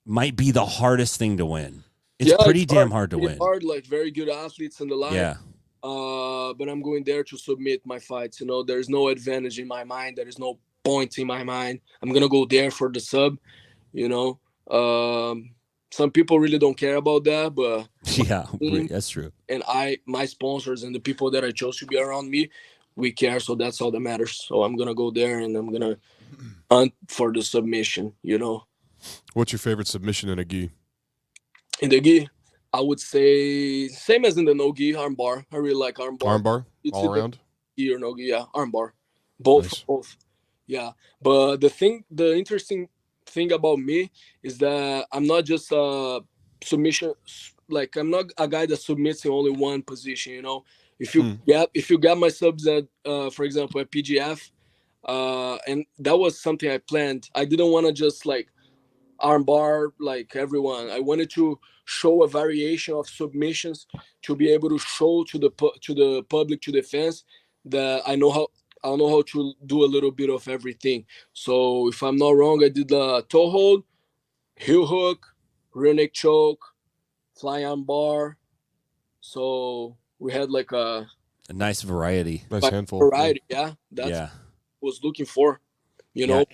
S1: might be the hardest thing to win. It's pretty damn hard to win.
S3: Hard, like very good athletes in the line.
S1: Yeah.
S3: But I'm going there to submit my fights. You know, there's no advantage in my mind. There is no point in my mind. I'm gonna go there for the sub. You know, some people really don't care about that, but
S1: yeah, that's true.
S3: And my sponsors and the people that I chose to be around me, we care. So that's all that matters. So I'm gonna go there and I'm gonna hunt for the submission. You know.
S2: What's your favorite submission in a gi?
S3: In the gi, I would say same as in the no gi, armbar. I really like armbar.
S2: Armbar, all around.
S3: Gi or no gi, yeah, armbar. Both. Yeah, but the interesting thing about me is that I'm not just a submission. Like, I'm not a guy that submits in only one position. You know, if you got my subs at, for example, at PGF, and that was something I planned. I didn't want to just like armbar like everyone. I wanted to show a variation of submissions to be able to show to the public, to the fans, that I know how to do a little bit of everything. So if I'm not wrong, I did the toe hold, heel hook, rear neck choke, fly arm bar. So we had like a
S1: nice variety.
S2: Nice handful.
S3: Variety, yeah. That's what I was looking for, you know.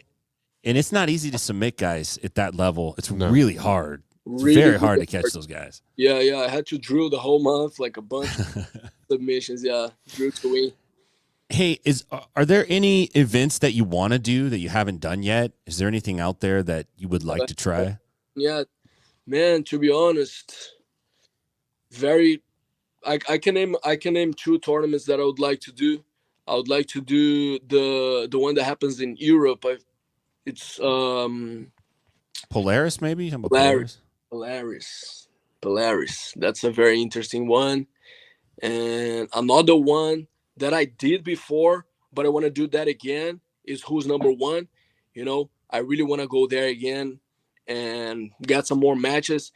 S1: And it's not easy to submit guys at that level. It's really hard. It's very hard to catch those guys.
S3: Yeah. I had to drill the whole month, like a bunch of submissions. Yeah, drill to win.
S1: Hey, are there any events that you want to do that you haven't done yet? Is there anything out there that you would like to try?
S3: Yeah, man. To be honest, very. I can name two tournaments that I would like to do. I would like to do the one that happens in Europe. It's
S1: Polaris, maybe? How about
S3: Polaris.
S1: Polaris?
S3: Polaris. That's a very interesting one. And another one that I did before, but I want to do that again is Who's Number One. I really want to go there again and get some more matches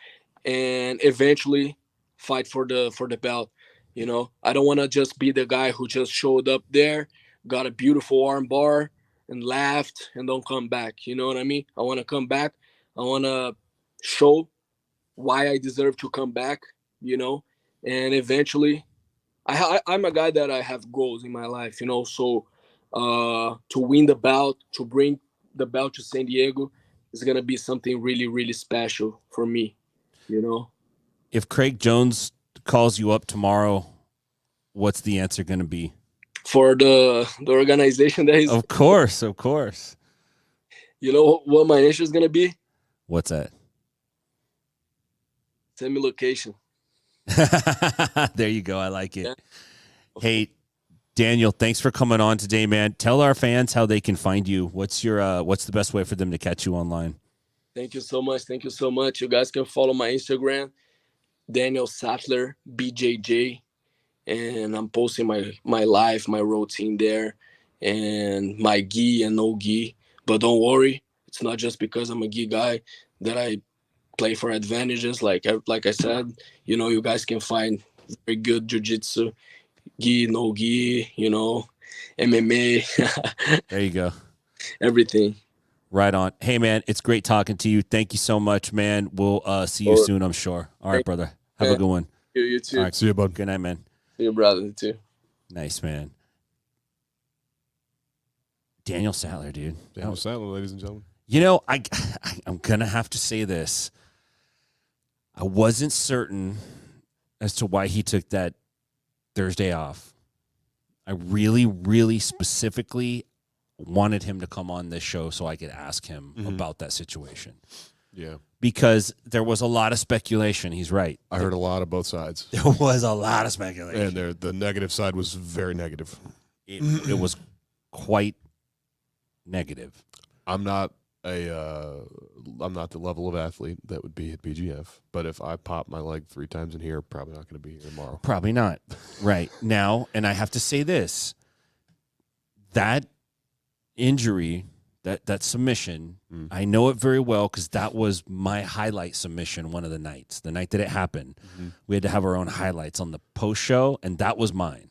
S3: and eventually fight for the belt. I don't want to just be the guy who just showed up there, got a beautiful arm bar and laughed and don't come back. You know what I mean? I want to come back. I want to show why I deserve to come back, and eventually I'm a guy that I have goals in my life, so to win the belt, to bring the belt to San Diego is going to be something really, really special for me,
S1: If Craig Jones calls you up tomorrow, what's the answer going to be?
S3: For the organization that is.
S1: Of course.
S3: You know what my answer is going to be?
S1: What's that?
S3: Send me location.
S1: There you go. I like it.
S3: Yeah.
S1: Hey, Daniel, thanks for coming on today, man. Tell our fans how they can find you. What's the best way for them to catch you online?
S3: Thank you so much. You guys can follow my Instagram, Daniel Sathler, BJJ, and I'm posting my life, my routine there, and my gi and no gi. But don't worry, it's not just because I'm a gi guy that I play for advantages. Like I said, you guys can find very good jiu-jitsu, gi, no gi, MMA,
S1: There you go.
S3: everything.
S1: Right on. Hey, man, it's great talking to you. Thank you so much, man. We'll see you soon, I'm sure. All right, brother. Have a good one.
S3: You too.
S2: All right, see you, bud.
S1: Good night, man.
S3: See you, brother, too.
S1: Nice, man. Daniel Sattler, dude.
S2: Daniel Sattler, ladies and gentlemen.
S1: I'm going to have to say this. I wasn't certain as to why he took that Thursday off. I really, really specifically wanted him to come on this show so I could ask him about that situation.
S2: Yeah.
S1: Because there was a lot of speculation. He's right.
S2: I heard a lot of both sides.
S1: There was a lot of speculation.
S2: And the negative side was very negative.
S1: It was quite negative.
S2: I'm not the level of athlete that would be at BGF, but if I pop my leg 3 times in here, probably not going to be here tomorrow.
S1: Probably not. Right. Now, and I have to say this, that injury, that submission, I know it very well because that was my highlight submission one of the nights. The night that it happened, we had to have our own highlights on the post show, and that was mine.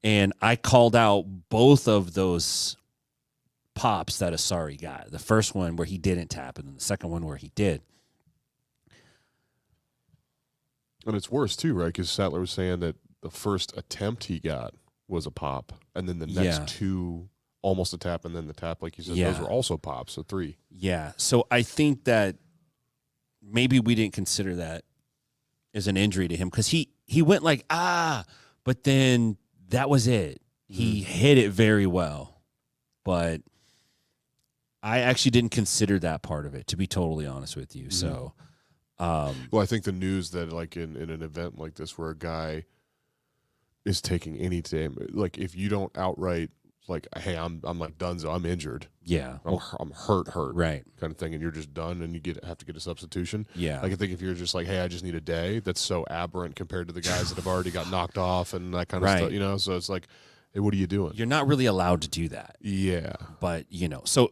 S1: And I called out both of those pops that Asari got. The first one where he didn't tap, and then the second one where he did.
S2: And it's worse too, right? Because Sattler was saying that the first attempt he got was a pop, and then the next 2 almost a tap, and then the tap, like you said, those were also pops, so 3.
S1: Yeah. So I think that maybe we didn't consider that as an injury to him because he went like, but then that was it. He hit it very well. But I actually didn't consider that part of it, to be totally honest with you. So,
S2: well, I think the news that like in an event like this where a guy is taking any time, like if you don't outright like, hey, I'm like donezo, I'm injured.
S1: Yeah.
S2: I'm hurt,
S1: right,
S2: kind of thing, and you're just done, and you have to get a substitution.
S1: Yeah.
S2: Like I think if you're just like, hey, I just need a day, that's so aberrant compared to the guys that have already got knocked off and that kind of stuff, So it's like, hey, what are you doing?
S1: You're not really allowed to do that.
S2: Yeah.
S1: But, so.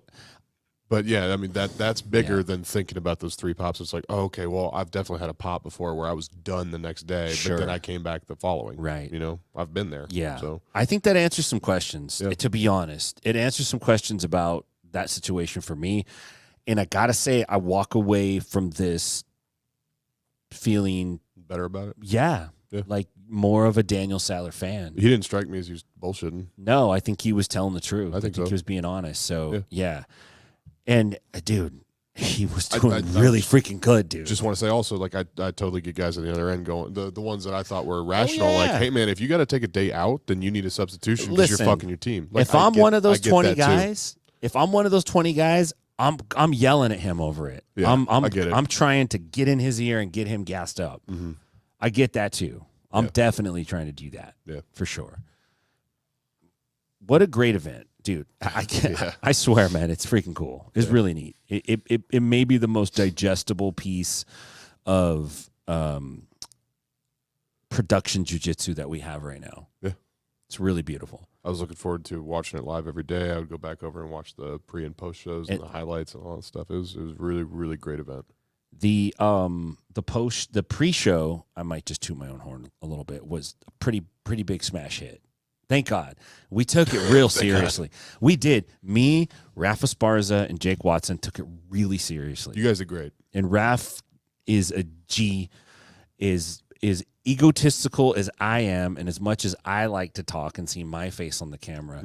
S2: But yeah, I mean that's bigger than thinking about those 3 pops. It's like, oh, okay, well, I've definitely had a pop before where I was done the next day, but then I came back the following.
S1: Right.
S2: I've been there.
S1: Yeah.
S2: So
S1: I think that answers some questions.
S2: Yeah.
S1: To be honest, it answers some questions about that situation for me. And I gotta say, I walk away from this feeling
S2: better about it.
S1: Yeah. Like more of a Daniel Sattler fan.
S2: He didn't strike me as he was bullshitting.
S1: No, I think he was telling the truth.
S2: I think so.
S1: he was being honest. So yeah. And dude, he was doing really freaking good, dude.
S2: Just want to say also, like, I totally get guys at the other end going, the ones that I thought were rational,
S1: yeah.
S2: like, hey, man, if you got to take a day out, then you need a substitution because you're
S1: Listen,
S2: fucking your team. Like,
S1: if I'm one of those 20
S2: that
S1: guys, if I'm one of those 20 guys, I'm yelling at him over it.
S2: Yeah, I get it.
S1: I'm trying to get in his ear and get him gassed up.
S2: Mm-hmm.
S1: I get that too. I'm definitely trying to do that.
S2: Yeah,
S1: for sure. What a great event, dude. I swear, man, it's freaking cool. It's really neat. It may be the most digestible piece of production jiu-jitsu that we have right now.
S2: Yeah.
S1: It's really beautiful.
S2: I was looking forward to watching it live every day. I would go back over and watch the pre and post shows and the highlights and all that stuff. It was really, really great event.
S1: The pre-show, I might just toot my own horn a little bit, was a pretty big smash hit. Thank God. We took it real seriously. We did. Me, Rafa Sparza, and Jake Watson took it really seriously.
S2: You guys are great.
S1: And Raf is is egotistical as I am, and as much as I like to talk and see my face on the camera,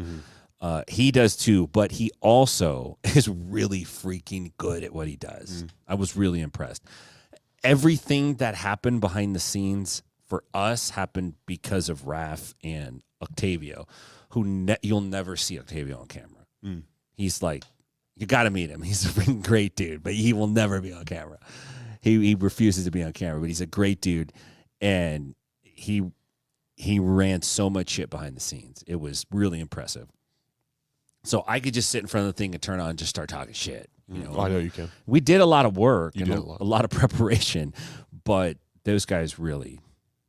S1: he does too, but he also is really freaking good at what he does. I was really impressed. Everything that happened behind the scenes for us happened because of Raf and Octavio, who you'll never see Octavio on camera. He's like, you got to meet him. He's a freaking great dude, but he will never be on camera. He refuses to be on camera, but he's a great dude, and he ran so much shit behind the scenes. It was really impressive. So I could just sit in front of the thing and turn on and just start talking shit. You know,
S2: I know you can.
S1: We did a lot of work
S2: You
S1: and
S2: did
S1: a lot of preparation, but those guys really,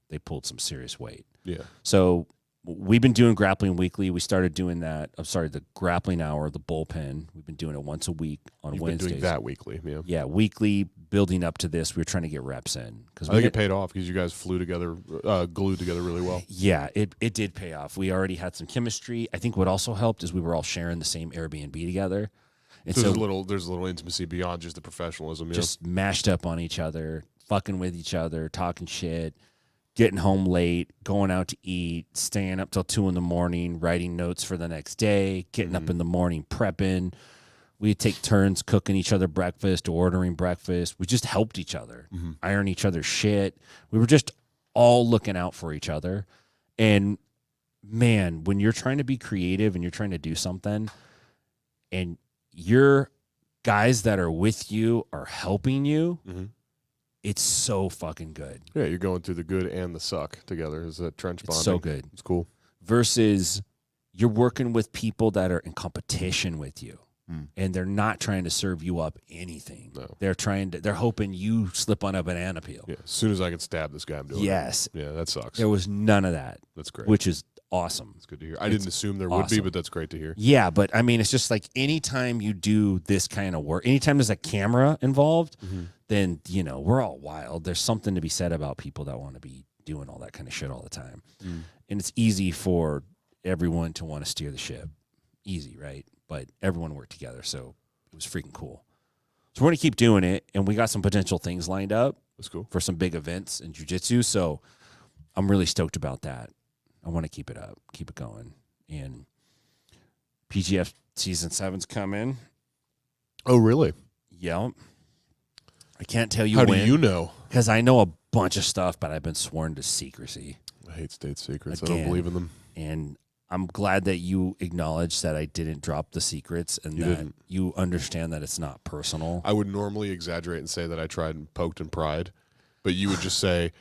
S1: they pulled some serious weight.
S2: Yeah.
S1: So we've been doing grappling weekly. We started doing that. I'm sorry, the grappling hour, the bullpen. We've been doing it once a week on
S2: You've
S1: Wednesdays.
S2: been doing that weekly, yeah.
S1: Yeah, weekly, building up to this. We were trying to get reps in.
S2: I think it paid off because you guys flew together, glued together really well.
S1: Yeah, it did pay off. We already had some chemistry. I think what also helped is we were all sharing the same Airbnb together. And
S2: so there's a little intimacy beyond just the professionalism.
S1: Just mashed up on each other, fucking with each other, talking shit, getting home late, going out to eat, staying up till 2 a.m, writing notes for the next day, getting up in the morning, prepping. We'd take turns cooking each other breakfast or ordering breakfast. We just helped each other, iron each other's shit. We were just all looking out for each other. And man, when you're trying to be creative and you're trying to do something and your guys that are with you are helping you, it's so fucking good.
S2: Yeah, you're going through the good and the suck together. Is that trench bonding?
S1: It's so good.
S2: It's cool.
S1: Versus you're working with people that are in competition with you. And they're not trying to serve you up anything.
S2: No.
S1: They're hoping you slip on a banana peel.
S2: Yeah, as soon as I can stab this guy, I'm doing it.
S1: Yes.
S2: Yeah, that sucks.
S1: There was none of that.
S2: That's great.
S1: Which is awesome.
S2: It's good to hear. I didn't assume there would be, but that's great to hear.
S1: Yeah, but I mean, it's just like anytime you do this kind of work, anytime there's a camera involved, then, you know, we're all wild. There's something to be said about people that want to be doing all that kind of shit all the time. And it's easy for everyone to want to steer the ship. Easy, right? But everyone worked together, so it was freaking cool. So we're going to keep doing it, and we got some potential things lined up.
S2: That's cool. For
S1: some big events in jiu-jitsu, so I'm really stoked about that. I want to keep it up, keep it going. And PGF Season 7's coming.
S2: Oh, really?
S1: Yeah. I can't tell you
S2: How
S1: when.
S2: do you know?
S1: Because I know a bunch of stuff, but I've been sworn to secrecy.
S2: I hate state secrets.
S1: Again.
S2: I don't believe in them.
S1: And I'm glad that you acknowledged that I didn't drop the secrets and that you understand that it's not personal.
S2: I would normally exaggerate and say that I tried and poked and pried, but you would just say,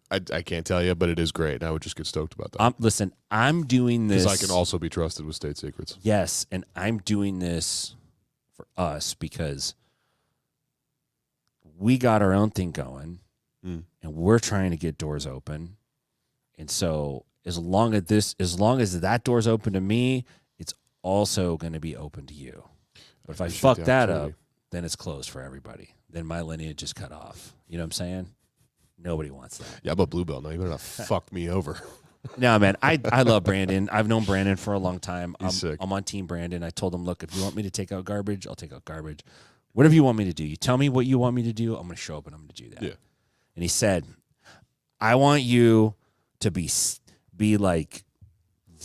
S2: I can't tell you, but it is great. And I would just get stoked about that.
S1: Listen, I'm doing this.
S2: Because I can also be trusted with state secrets.
S1: Yes, and I'm doing this for us because we got our own thing going, and we're trying to get doors open. And so as long as that door's open to me, it's also going to be open to you. But if I fuck that up, then it's closed for everybody. Then my lineage is cut off. You know what I'm saying? Nobody wants that.
S2: Yeah, but blue belt. Now you better not fuck me over.
S1: No, man, I love Brandon. I've known Brandon for a long time.
S2: He's sick.
S1: I'm on Team Brandon. I told him, look, if you want me to take out garbage, I'll take out garbage. Whatever you want me to do. You tell me what you want me to do, I'm going to show up and I'm going to do that.
S2: Yeah.
S1: And he said, I want you to be like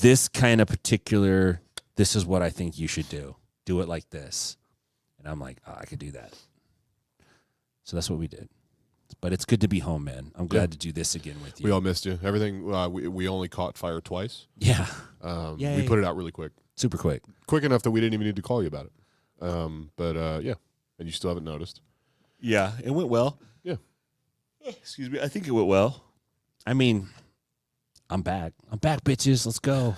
S1: this kind of particular, this is what I think you should do. Do it like this. And I'm like, oh, I could do that. So that's what we did. But it's good to be home, man. I'm glad to do this again with you.
S2: We all missed you. Everything. We only caught fire twice.
S1: Yeah.
S2: We put it out really quick.
S1: Super quick.
S2: Quick enough that we didn't even need to call you about it. Yeah. And you still haven't noticed.
S1: Yeah, it went well.
S2: Yeah.
S1: Excuse me. I think it went well. I mean, I'm back. I'm back, bitches. Let's go.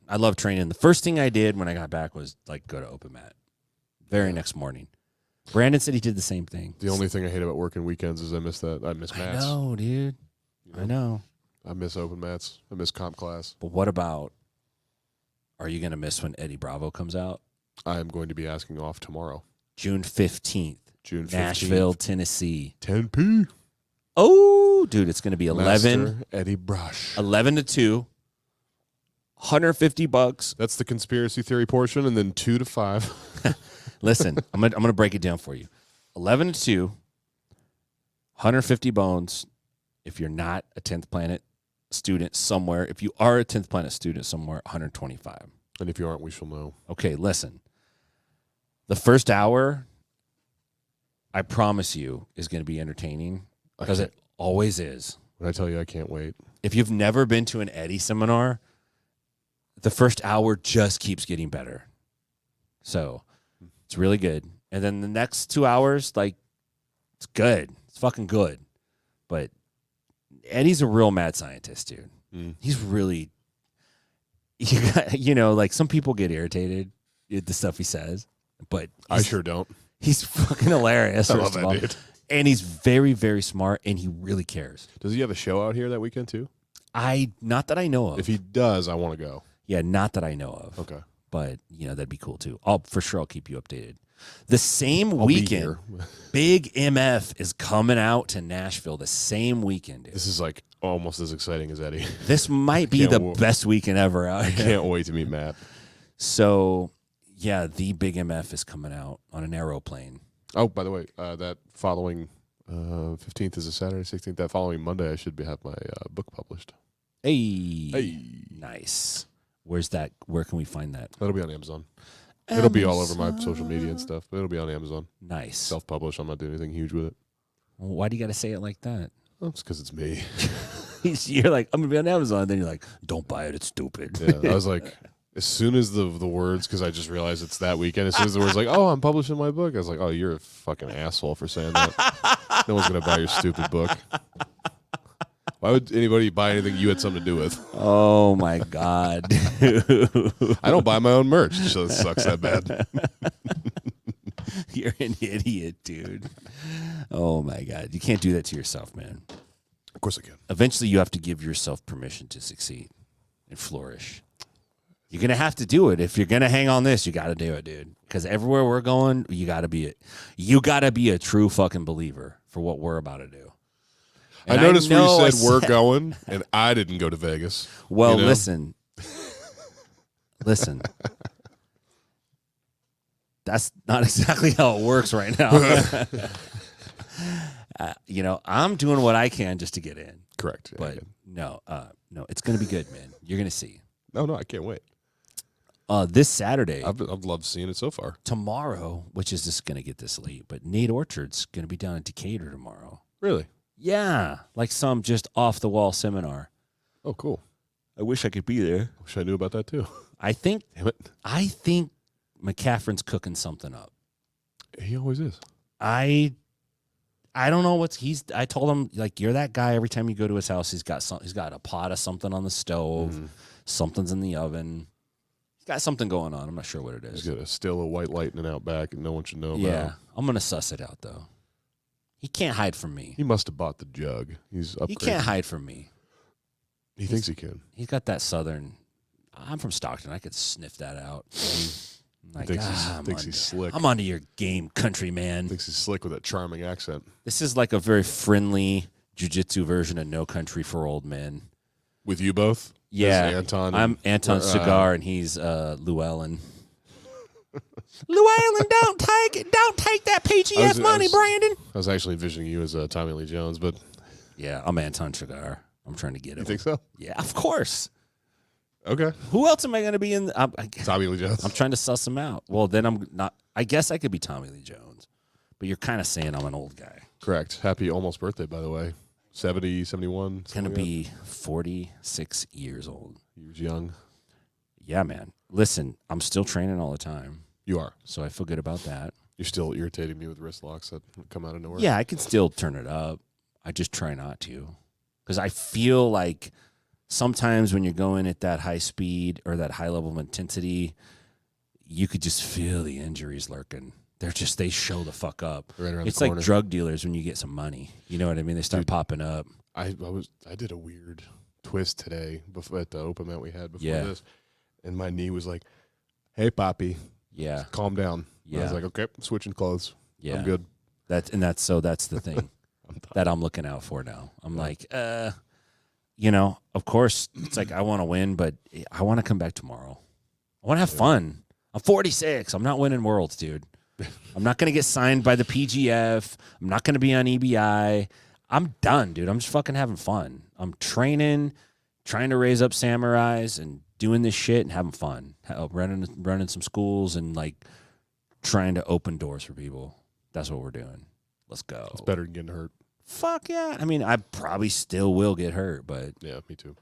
S1: I love training. The first thing I did when I got back was like go to open mat. Very next morning. Brandon said he did the same thing.
S2: The only thing I hate about working weekends is I miss that. I miss mats.
S1: I know, dude. I know.
S2: I miss open mats. I miss comp class.
S1: But what about, are you going to miss when Eddie Bravo comes out?
S2: I am going to be asking off tomorrow.
S1: June 15th.
S2: June 15th.
S1: Nashville, Tennessee.
S2: 10p.
S1: Oh, dude, it's going to be 11.
S2: Master Eddie Brush.
S1: 11 to 2. $150.
S2: That's the conspiracy theory portion, and then 2 to 5.
S1: Listen, I'm gonna break it down for you. 11 to 2, 150 bones. If you're not a 10th Planet student somewhere, if you are a 10th Planet student somewhere, 125.
S2: And if you aren't, we shall know.
S1: Okay, listen. The first hour, I promise you, is going to be entertaining because it always is.
S2: When I tell you I can't wait.
S1: If you've never been to an Eddie seminar, the first hour just keeps getting better. So it's really good. And then the next 2 hours, like, it's good. It's fucking good. But Eddie's a real mad scientist, dude. He's really, like some people get irritated at the stuff he says, but
S2: I sure don't.
S1: He's fucking hilarious.
S2: I love that dude.
S1: And he's very, very smart, and he really cares.
S2: Does he have a show out here that weekend too?
S1: Not that I know of.
S2: If he does, I want to go.
S1: Yeah, not that I know of.
S2: Okay.
S1: But, that'd be cool too. I'll keep you updated. The same weekend, Big MF is coming out to Nashville the same weekend, dude.
S2: This is like almost as exciting as Eddie.
S1: This might be the best weekend ever out here.
S2: I can't wait to meet Matt.
S1: So, yeah, the Big MF is coming out on an aeroplane.
S2: Oh, by the way, that following 15th is a Saturday, 16th. That following Monday, I should have my book published.
S1: Hey. Nice. Where's that? Where can we find that?
S2: That'll be on Amazon. It'll be all over my social media and stuff, but it'll be on Amazon.
S1: Nice.
S2: Self-published. I'm not doing anything huge with it.
S1: Well, why do you got to say it like that?
S2: Well, it's because it's me.
S1: You're like, I'm going to be on Amazon. Then you're like, don't buy it. It's stupid.
S2: Yeah, I was like, as soon as the words, because I just realized it's that weekend, as soon as the words like, oh, I'm publishing my book, I was like, oh, you're a fucking asshole for saying that. No one's going to buy your stupid book. Why would anybody buy anything you had something to do with?
S1: Oh, my God.
S2: I don't buy my own merch, so it sucks that bad.
S1: You're an idiot, dude. Oh, my God. You can't do that to yourself, man.
S2: Of course I can.
S1: Eventually, you have to give yourself permission to succeed and flourish. You're going to have to do it. If you're going to hang on this, you got to do it, dude. Because everywhere we're going, you got to be it. You got to be a true fucking believer for what we're about to do. And
S2: I noticed where you said we're going, and I didn't go to Vegas.
S1: Well, listen. That's not exactly how it works right now. I'm doing what I can just to get in.
S2: Correct.
S1: But no, it's going to be good, man. You're going to see.
S2: No, I can't wait.
S1: This Saturday.
S2: I've loved seeing it so far.
S1: Tomorrow, which is just going to get this late, but Nate Orchard's going to be down in Decatur tomorrow.
S2: Really?
S1: Yeah, like some just off-the-wall seminar.
S2: Oh, cool.
S1: I wish I could be there.
S2: Wish I knew about that, too.
S1: Damn
S2: it.
S1: I think McCaffrey's cooking something up.
S2: He always is.
S1: I don't know I told him, like, you're that guy. Every time you go to his house, he's got a pot of something on the stove. Something's in the oven. He's got something going on. I'm not sure what it is.
S2: He's got a still a white lightning out back and no one should know about.
S1: Yeah, I'm going to suss it out, though. He can't hide from me.
S2: He must have bought the jug. He's upgraded.
S1: He can't hide from me.
S2: He thinks he can.
S1: He's got that southern. I'm from Stockton. I could sniff that out. Like,
S2: thinks he's slick.
S1: I'm onto your game, countryman.
S2: Thinks he's slick with that charming accent.
S1: This is like a very friendly jiu-jitsu version of No Country for Old Men.
S2: With you both?
S1: Yeah.
S2: Anton
S1: I'm Anton Cigar, and he's Llewellyn. Llewellyn, don't take that PGF money, Brandon.
S2: I was actually envisioning you as Tommy Lee Jones, but
S1: yeah, I'm Anton Cigar. I'm trying to get him.
S2: You think so?
S1: Yeah, of course.
S2: Okay.
S1: Who else am I going to be in?
S2: Tommy Lee Jones.
S1: I'm trying to suss him out. Well, then I'm not. I guess I could be Tommy Lee Jones, but you're kind of saying I'm an old guy.
S2: Correct. Happy almost birthday, by the way. 70, 71.
S1: It's gonna be 46 years old.
S2: He was young.
S1: Yeah, man. Listen, I'm still training all the time,
S2: You are.
S1: so I feel good about that.
S2: You're still irritating me with wrist locks that come out of nowhere.
S1: Yeah, I can still turn it up. I just try not to, because I feel like sometimes when you're going at that high speed or that high level of intensity, you could just feel the injuries lurking. They show the fuck up.
S2: Right around
S1: It's
S2: the
S1: like
S2: corner.
S1: drug dealers when you get some money. You know what I mean? They start popping up.
S2: I did a weird twist today before at the open mat we had before
S1: Yeah.
S2: this, and my knee was like, "Hey, Poppy,
S1: Yeah,
S2: calm down."
S1: yeah.
S2: I was like, "Okay, I'm switching clothes.
S1: yeah.
S2: I'm good."
S1: That's the thing that I'm looking out for now. I'm like, of course, it's like I want to win, but I want to come back tomorrow. I want to have fun. I'm 46. I'm not winning worlds, dude. I'm not going to get signed by the PGF. I'm not going to be on EBI. I'm done, dude. I'm just fucking having fun. I'm training, trying to raise up samurais and doing this shit and having fun. Running some schools and like trying to open doors for people. That's what we're doing. Let's go.
S2: It's better than getting hurt.
S1: Fuck yeah. I mean, I probably still will get hurt, but,
S2: Yeah, me too.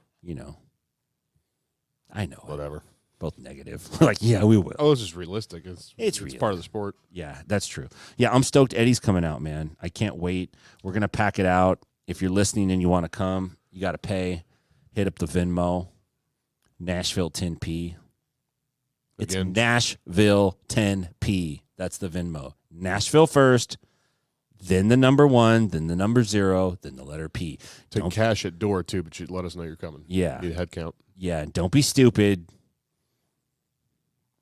S1: I know.
S2: Whatever.
S1: Both negative. Like, yeah, we will.
S2: Oh, it's just realistic. It's
S1: real.
S2: part of the sport.
S1: Yeah, that's true. Yeah, I'm stoked Eddie's coming out, man. I can't wait. We're going to pack it out. If you're listening and you want to come, you got to pay. Hit up the Venmo. Nashville 10P. It's
S2: Again.
S1: Nashville 10P. That's the Venmo. Nashville first, then the number 1, then the number 0, then the letter P.
S2: Take cash at door too, but you let us know you're coming.
S1: Yeah.
S2: Need a head count.
S1: Yeah, don't be stupid.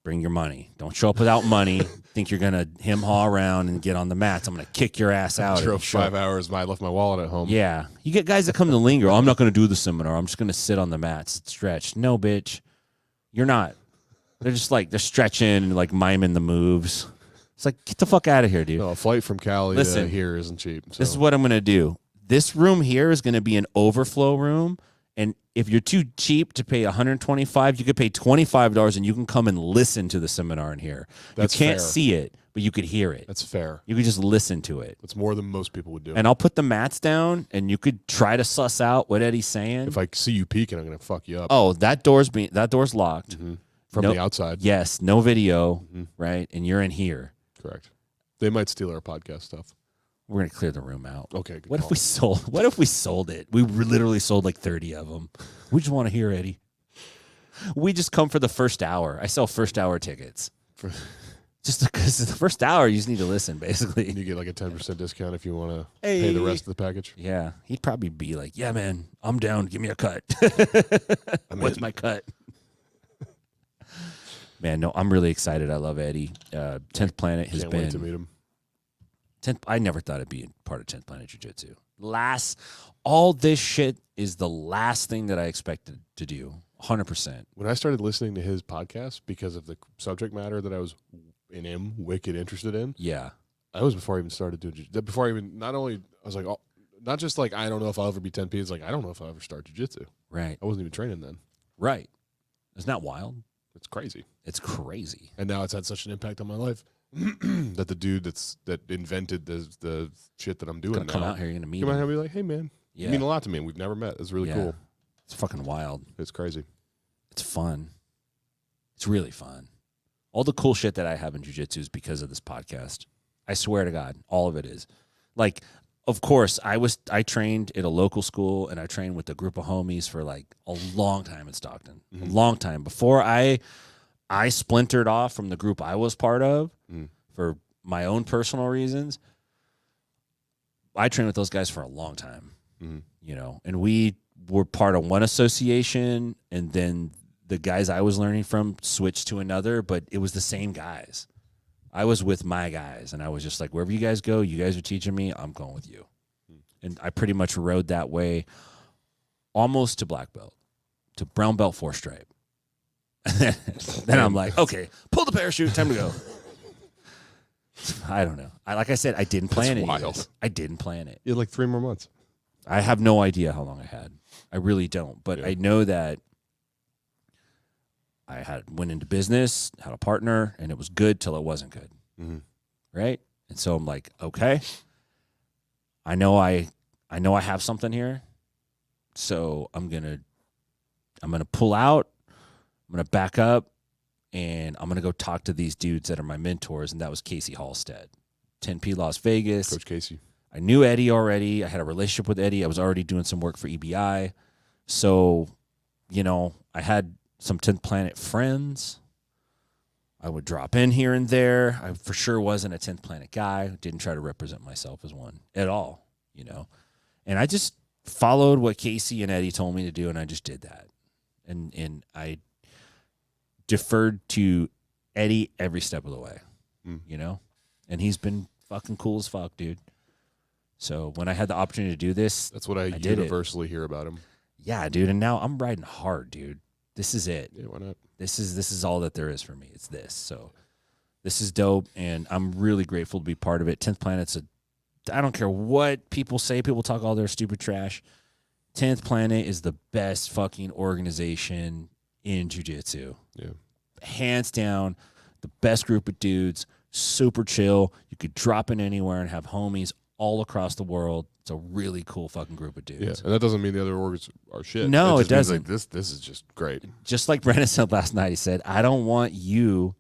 S1: Bring your money. Don't show up without money. Think you're going to hem-haw around and get on the mats. I'm going to kick your ass out.
S2: I drove 5 hours. I left my wallet at home.
S1: Yeah. You get guys that come to linger. Oh, I'm not going to do the seminar. I'm just going to sit on the mats and stretch. No, bitch. You're not. They're just like, they're stretching and like miming the moves. It's like, get the fuck out of here, dude.
S2: No, a flight from Cali
S1: Listen,
S2: to here isn't cheap. So.
S1: This is what I'm going to do. This room here is going to be an overflow room. And if you're too cheap to pay $125, you could pay $25 and you can come and listen to the seminar in here.
S2: That's
S1: you can't
S2: fair.
S1: see it, but you could hear it.
S2: That's fair.
S1: You could just listen to it.
S2: That's more than most people would do.
S1: And I'll put the mats down and you could try to suss out what Eddie's saying.
S2: If I see you peeking, I'm going to fuck you up.
S1: Oh, that door's locked.
S2: From
S1: no,
S2: the outside.
S1: Yes, no video, right? And you're in here.
S2: Correct. They might steal our podcast stuff.
S1: We're gonna clear the room out.
S2: Okay. Good
S1: What
S2: call.
S1: if we sold it? We literally sold like 30 of them. We just want to hear Eddie. We just come for the first hour. I sell first hour tickets. Just because the first hour you just need to listen, basically.
S2: And you get like a 10% discount if you want to
S1: Hey.
S2: pay the rest of the package.
S1: Yeah, he'd probably be like, "Yeah, man, I'm down. Give me a cut." What's my cut? Man, no, I'm really excited. I love Eddie. 10th Planet has
S2: Can't
S1: been
S2: wait to meet him.
S1: 10th. I never thought it'd be part of 10th Planet Jiu-Jitsu. All this shit is the last thing that I expected to do. 100%.
S2: When I started listening to his podcast because of the subject matter that I was wicked interested in,
S1: Yeah.
S2: that was before I even started doing jiu-jitsu. Before I even, not only, I was like, oh, not just like, I don't know if I'll ever be 10P. It's like, I don't know if I'll ever start jiu-jitsu.
S1: Right.
S2: I wasn't even training then.
S1: Right. Isn't that wild?
S2: It's crazy.
S1: It's crazy.
S2: And now it's had such an impact on my life that the dude that invented the shit that I'm doing
S1: Gonna
S2: now
S1: come out here. You're gonna meet
S2: come out
S1: him.
S2: here and be like, hey man,
S1: Yeah.
S2: you mean a lot to me. We've never met. It's really
S1: Yeah.
S2: cool.
S1: It's fucking wild.
S2: It's crazy.
S1: It's fun. It's really fun. All the cool shit that I have in jiu-jitsu is because of this podcast. I swear to God, all of it is. Like, of course, I trained at a local school and I trained with a group of homies for like a long time in Stockton. A long time. Before I splintered off from the group I was part of for my own personal reasons. I trained with those guys for a long time. And we were part of one association, and then the guys I was learning from switched to another, but it was the same guys. I was with my guys, and I was just like, wherever you guys go, you guys are teaching me, I'm going with you. And I pretty much rode that way almost to black belt, to brown belt 4 stripe. Then I'm like, okay, pull the parachute, time to go. I don't know. Like I said, I didn't plan it.
S2: wild.
S1: I didn't plan it.
S2: You had like 3 more months.
S1: I have no idea how long I had. I really don't. But
S2: Yeah.
S1: I know that I went into business, had a partner, and it was good till it wasn't good. Right? And so I'm like, okay, I know I have something here, so I'm gonna pull out. I'm gonna back up, and I'm gonna go talk to these dudes that are my mentors, and that was Casey Halstead, 10P Las Vegas.
S2: Coach Casey.
S1: I knew Eddie already. I had a relationship with Eddie. I was already doing some work for EBI, so I had some 10th Planet friends. I would drop in here and there. I for sure wasn't a 10th Planet guy. Didn't try to represent myself as one at all, And I just followed what Casey and Eddie told me to do, and I just did that. And I deferred to Eddie every step of the way, And he's been fucking cool as fuck, dude. So when I had the opportunity to do this,
S2: that's what I universally hear about him.
S1: Yeah, dude. And now I'm riding hard, dude. This is it.
S2: Yeah, why not?
S1: This is all that there is for me. It's this. So this is dope, and I'm really grateful to be part of it. 10th Planet's I don't care what people say. People talk all their stupid trash. 10th Planet is the best fucking organization in jiu-jitsu.
S2: Yeah.
S1: Hands down, the best group of dudes, super chill. You could drop in anywhere and have homies all across the world. It's a really cool fucking group of dudes.
S2: Yeah, and that doesn't mean the other orgs are shit.
S1: No, it
S2: just means,
S1: doesn't.
S2: Like, this is just great.
S1: Just like Brennan said last night, he said, I don't want you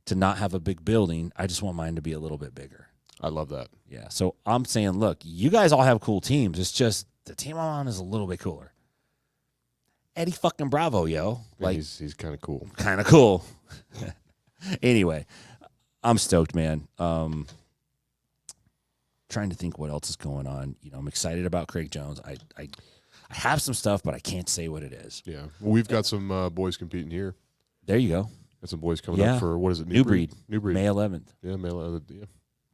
S1: to not have a big building. I just want mine to be a little bit bigger.
S2: I love that.
S1: Yeah, so I'm saying, look, you guys all have cool teams. It's just the team I'm on is a little bit cooler. Eddie fucking Bravo, yo. Like
S2: he's kind of cool.
S1: Kind of cool. Anyway, I'm stoked, man. Trying to think what else is going on. I'm excited about Craig Jones. I have some stuff, but I can't say what it is.
S2: Yeah. Well, we've got some boys competing here.
S1: There you go.
S2: Got some boys coming up for, what is it?
S1: New Breed.
S2: New Breed.
S1: May 11th.
S2: Yeah, May 11th. Yeah.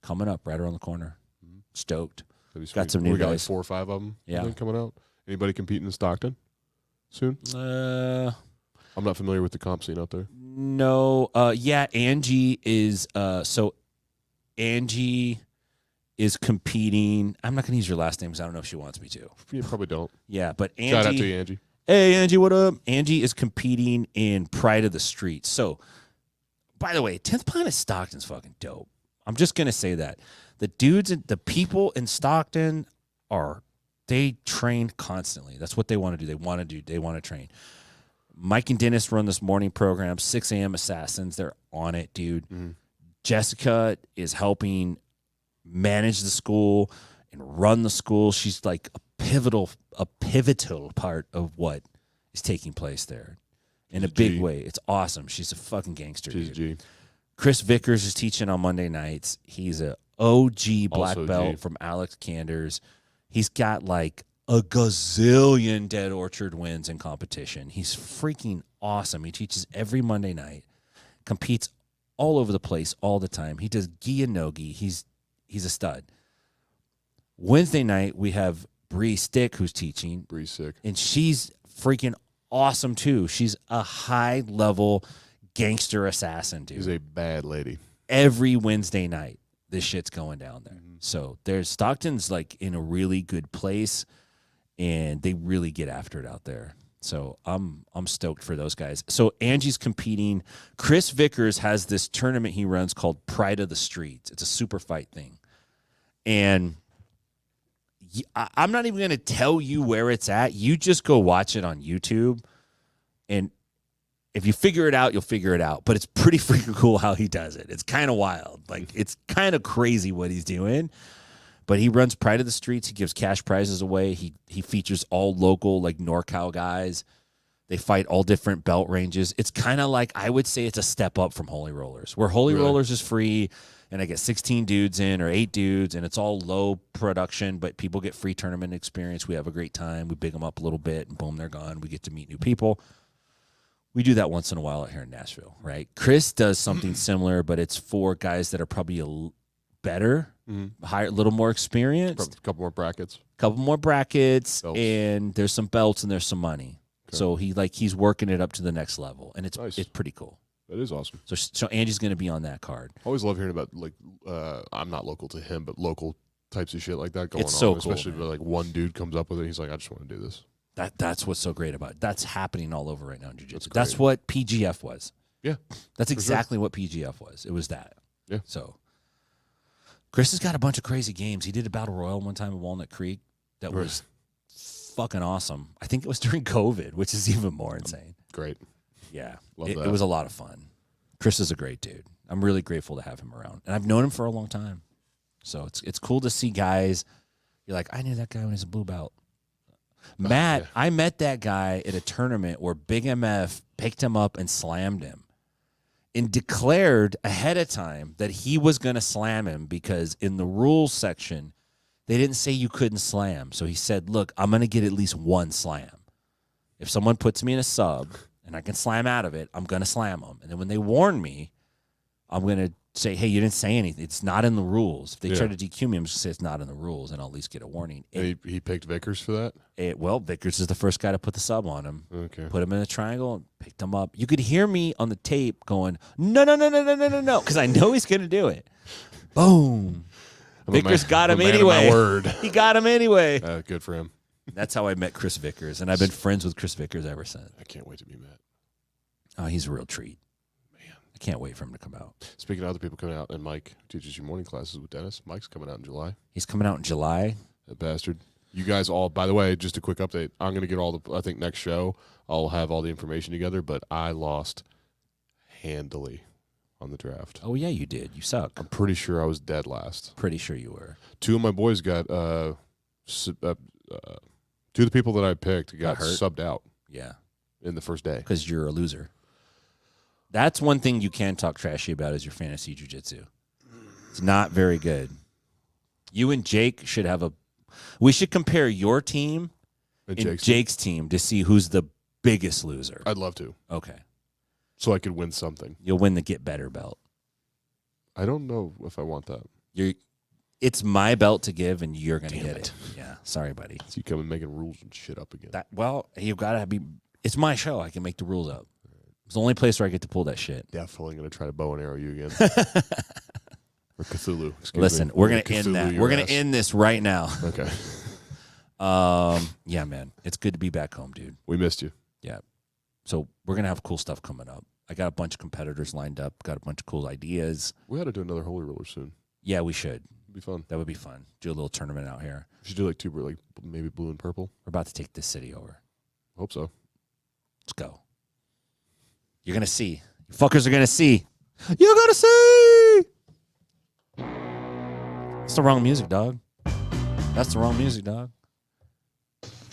S1: Coming up right around the corner. Stoked.
S2: Got
S1: some new
S2: we got like
S1: guys.
S2: 4 or 5 of them
S1: Yeah.
S2: coming out. Anybody competing in Stockton soon? I'm not familiar with the comp scene out there.
S1: No. Yeah, Angie is Angie is competing. I'm not going to use your last name because I don't know if she wants me to.
S2: You probably don't.
S1: Yeah, but Angie.
S2: Shout out to you, Angie.
S1: Hey, Angie, what up? Angie is competing in Pride of the Streets. So, by the way, 10th Planet Stockton's fucking dope. I'm just going to say that. The dudes, the people in Stockton they train constantly. That's what they want to do. They want to train. Mike and Dennis run this morning program, 6 a.m. Assassins. They're on it, dude. Mm-hmm. Jessica is helping manage the school and run the school. She's like a pivotal part of what is taking place there in a big way. It's awesome. She's a fucking gangster.
S2: She's
S1: dude. Chris Vickers is teaching on Monday nights. He's a OG black belt from Alex Kanders. He's got like a gazillion Dead Orchard wins in competition. He's freaking awesome. He teaches every Monday night, competes all over the place all the time. He does gi and no gi. He's a stud. Wednesday night, we have Bree Stick, who's teaching.
S2: Bree's sick.
S1: And she's freaking awesome, too. She's a high-level gangster assassin, dude.
S2: She's a bad lady.
S1: Every Wednesday night, this shit's going down there. Mm-hmm. So Stockton's, like, in a really good place, and they really get after it out there. So I'm stoked for those guys. So Angie's competing. Chris Vickers has this tournament he runs called Pride of the Streets. It's a super fight thing. And I'm not even going to tell you where it's at. You just go watch it on YouTube. And if you figure it out, you'll figure it out. But it's pretty freaking cool how he does it. It's kind of wild. Like, it's kind of crazy what he's doing. But he runs Pride of the Streets. He gives cash prizes away. He features all local, like, NorCal guys. They fight all different belt ranges. It's kind of like, I would say it's a step up from Holy Rollers, where Holy Rollers is free, and I get 16 dudes in or 8 dudes, and it's all low production, but people get free tournament experience. We have a great time. We big them up a little bit, and boom, they're gone. We get to meet new people. We do that once in a while out here in Nashville, right? Chris does something similar, but it's for guys that are probably better, higher, a little more experienced.
S2: A couple more brackets.
S1: Belts.
S2: Belts.
S1: And there's some belts and there's some money. Okay. So he's working it up to the next level, and it's pretty cool.
S2: That is awesome.
S1: So Angie's going to be on that card.
S2: I always love hearing about, like, I'm not local to him, but local types of shit like that going on.
S1: It's so cool,
S2: especially when, like, one dude comes up with it. He's like, I just want to do this.
S1: That's what's so great about it. That's happening all over right now in jiu-jitsu. That's what PGF was.
S2: Yeah.
S1: That's exactly what PGF was. It was that.
S2: Yeah.
S1: So Chris has got a bunch of crazy games. He did a battle royal one time in Walnut Creek that was fucking awesome. I think it was during COVID, which is even more insane.
S2: Great.
S1: Yeah,
S2: Love
S1: it
S2: that.
S1: was a lot of fun. Chris is a great dude. I'm really grateful to have him around, and I've known him for a long time. So it's cool to see guys. You're like, I knew that guy when he was a blue belt. Matt,
S2: yeah.
S1: I met that guy at a tournament where Big MF picked him up and slammed him and declared ahead of time that he was going to slam him because in the rules section, they didn't say you couldn't slam. So he said, look, I'm going to get at least one slam. If someone puts me in a sub and I can slam out of it, I'm going to slam them. And then when they warn me, I'm going to say, hey, you didn't say anything. It's not in the rules. If they try to DQ me, I'm just going to say it's not in the rules, and I'll at least get a warning.
S2: He picked Vickers for that?
S1: Well, Vickers is the first guy to put the sub on him.
S2: Okay.
S1: Put him in a triangle and picked him up. You could hear me on the tape going, no, because I know he's going to do it. Boom. Vickers got him anyway.
S2: My word.
S1: He got him anyway.
S2: Good for him.
S1: That's how I met Chris Vickers, and I've been friends with Chris Vickers ever since.
S2: I can't wait to be met.
S1: Oh, he's a real treat. I can't wait for him to come out.
S2: Speaking of other people coming out, and Mike teaches you morning classes with Dennis. Mike's coming out in July.
S1: He's coming out in July.
S2: That bastard. You guys all, by the way, just a quick update. I'm going to get I think next show, I'll have all the information together, but I lost handily on the draft.
S1: Oh, yeah, you did. You suck.
S2: I'm pretty sure I was dead last.
S1: Pretty sure you were.
S2: Two of my boys got, two of the people that I picked got
S1: hurt?
S2: subbed out
S1: Yeah.
S2: in the first day.
S1: Because you're a loser. That's one thing you can talk trashy about is your fantasy jiu-jitsu. It's not very good. You and Jake should have we should compare your team and Jake's team to see who's the biggest loser.
S2: I'd love to.
S1: Okay.
S2: So I could win something.
S1: You'll win the Get Better belt.
S2: I don't know if I want that.
S1: It's my belt to give, and you're going to get it. Yeah. Sorry, buddy.
S2: So you come and making rules and shit up again.
S1: You've got to be. It's my show. I can make the rules up. It's the only place where I get to pull that shit.
S2: Definitely going to try to bow and arrow you again. Or Cthulhu.
S1: Listen, we're going to end that. We're going to end this right now.
S2: Okay.
S1: Yeah, man. It's good to be back home, dude.
S2: We missed you.
S1: Yeah. So we're going to have cool stuff coming up. I got a bunch of competitors lined up, got a bunch of cool ideas.
S2: We ought to do another Holy Roller soon.
S1: Yeah, we should.
S2: It'd be fun.
S1: That would be fun. Do a little tournament out here.
S2: We should do like maybe blue and purple.
S1: We're about to take this city over.
S2: Hope so.
S1: Let's go. You're going to see. You fuckers are going to see. You're going to see. That's the wrong music, dog. That's the wrong music, dog.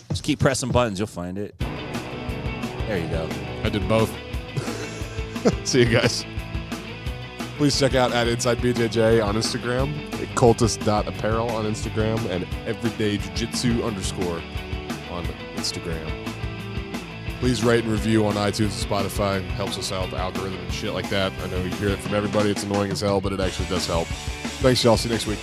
S1: Just keep pressing buttons. You'll find it. There you go.
S2: I did both. See you guys. Please check out at InsideBJJ on Instagram, at cultist.apparel on Instagram, and everydayjujitsu_ on Instagram. Please rate and review on iTunes and Spotify. Helps us out, the algorithm and shit like that. I know you hear it from everybody. It's annoying as hell, but it actually does help. Thanks, y'all. See you next week.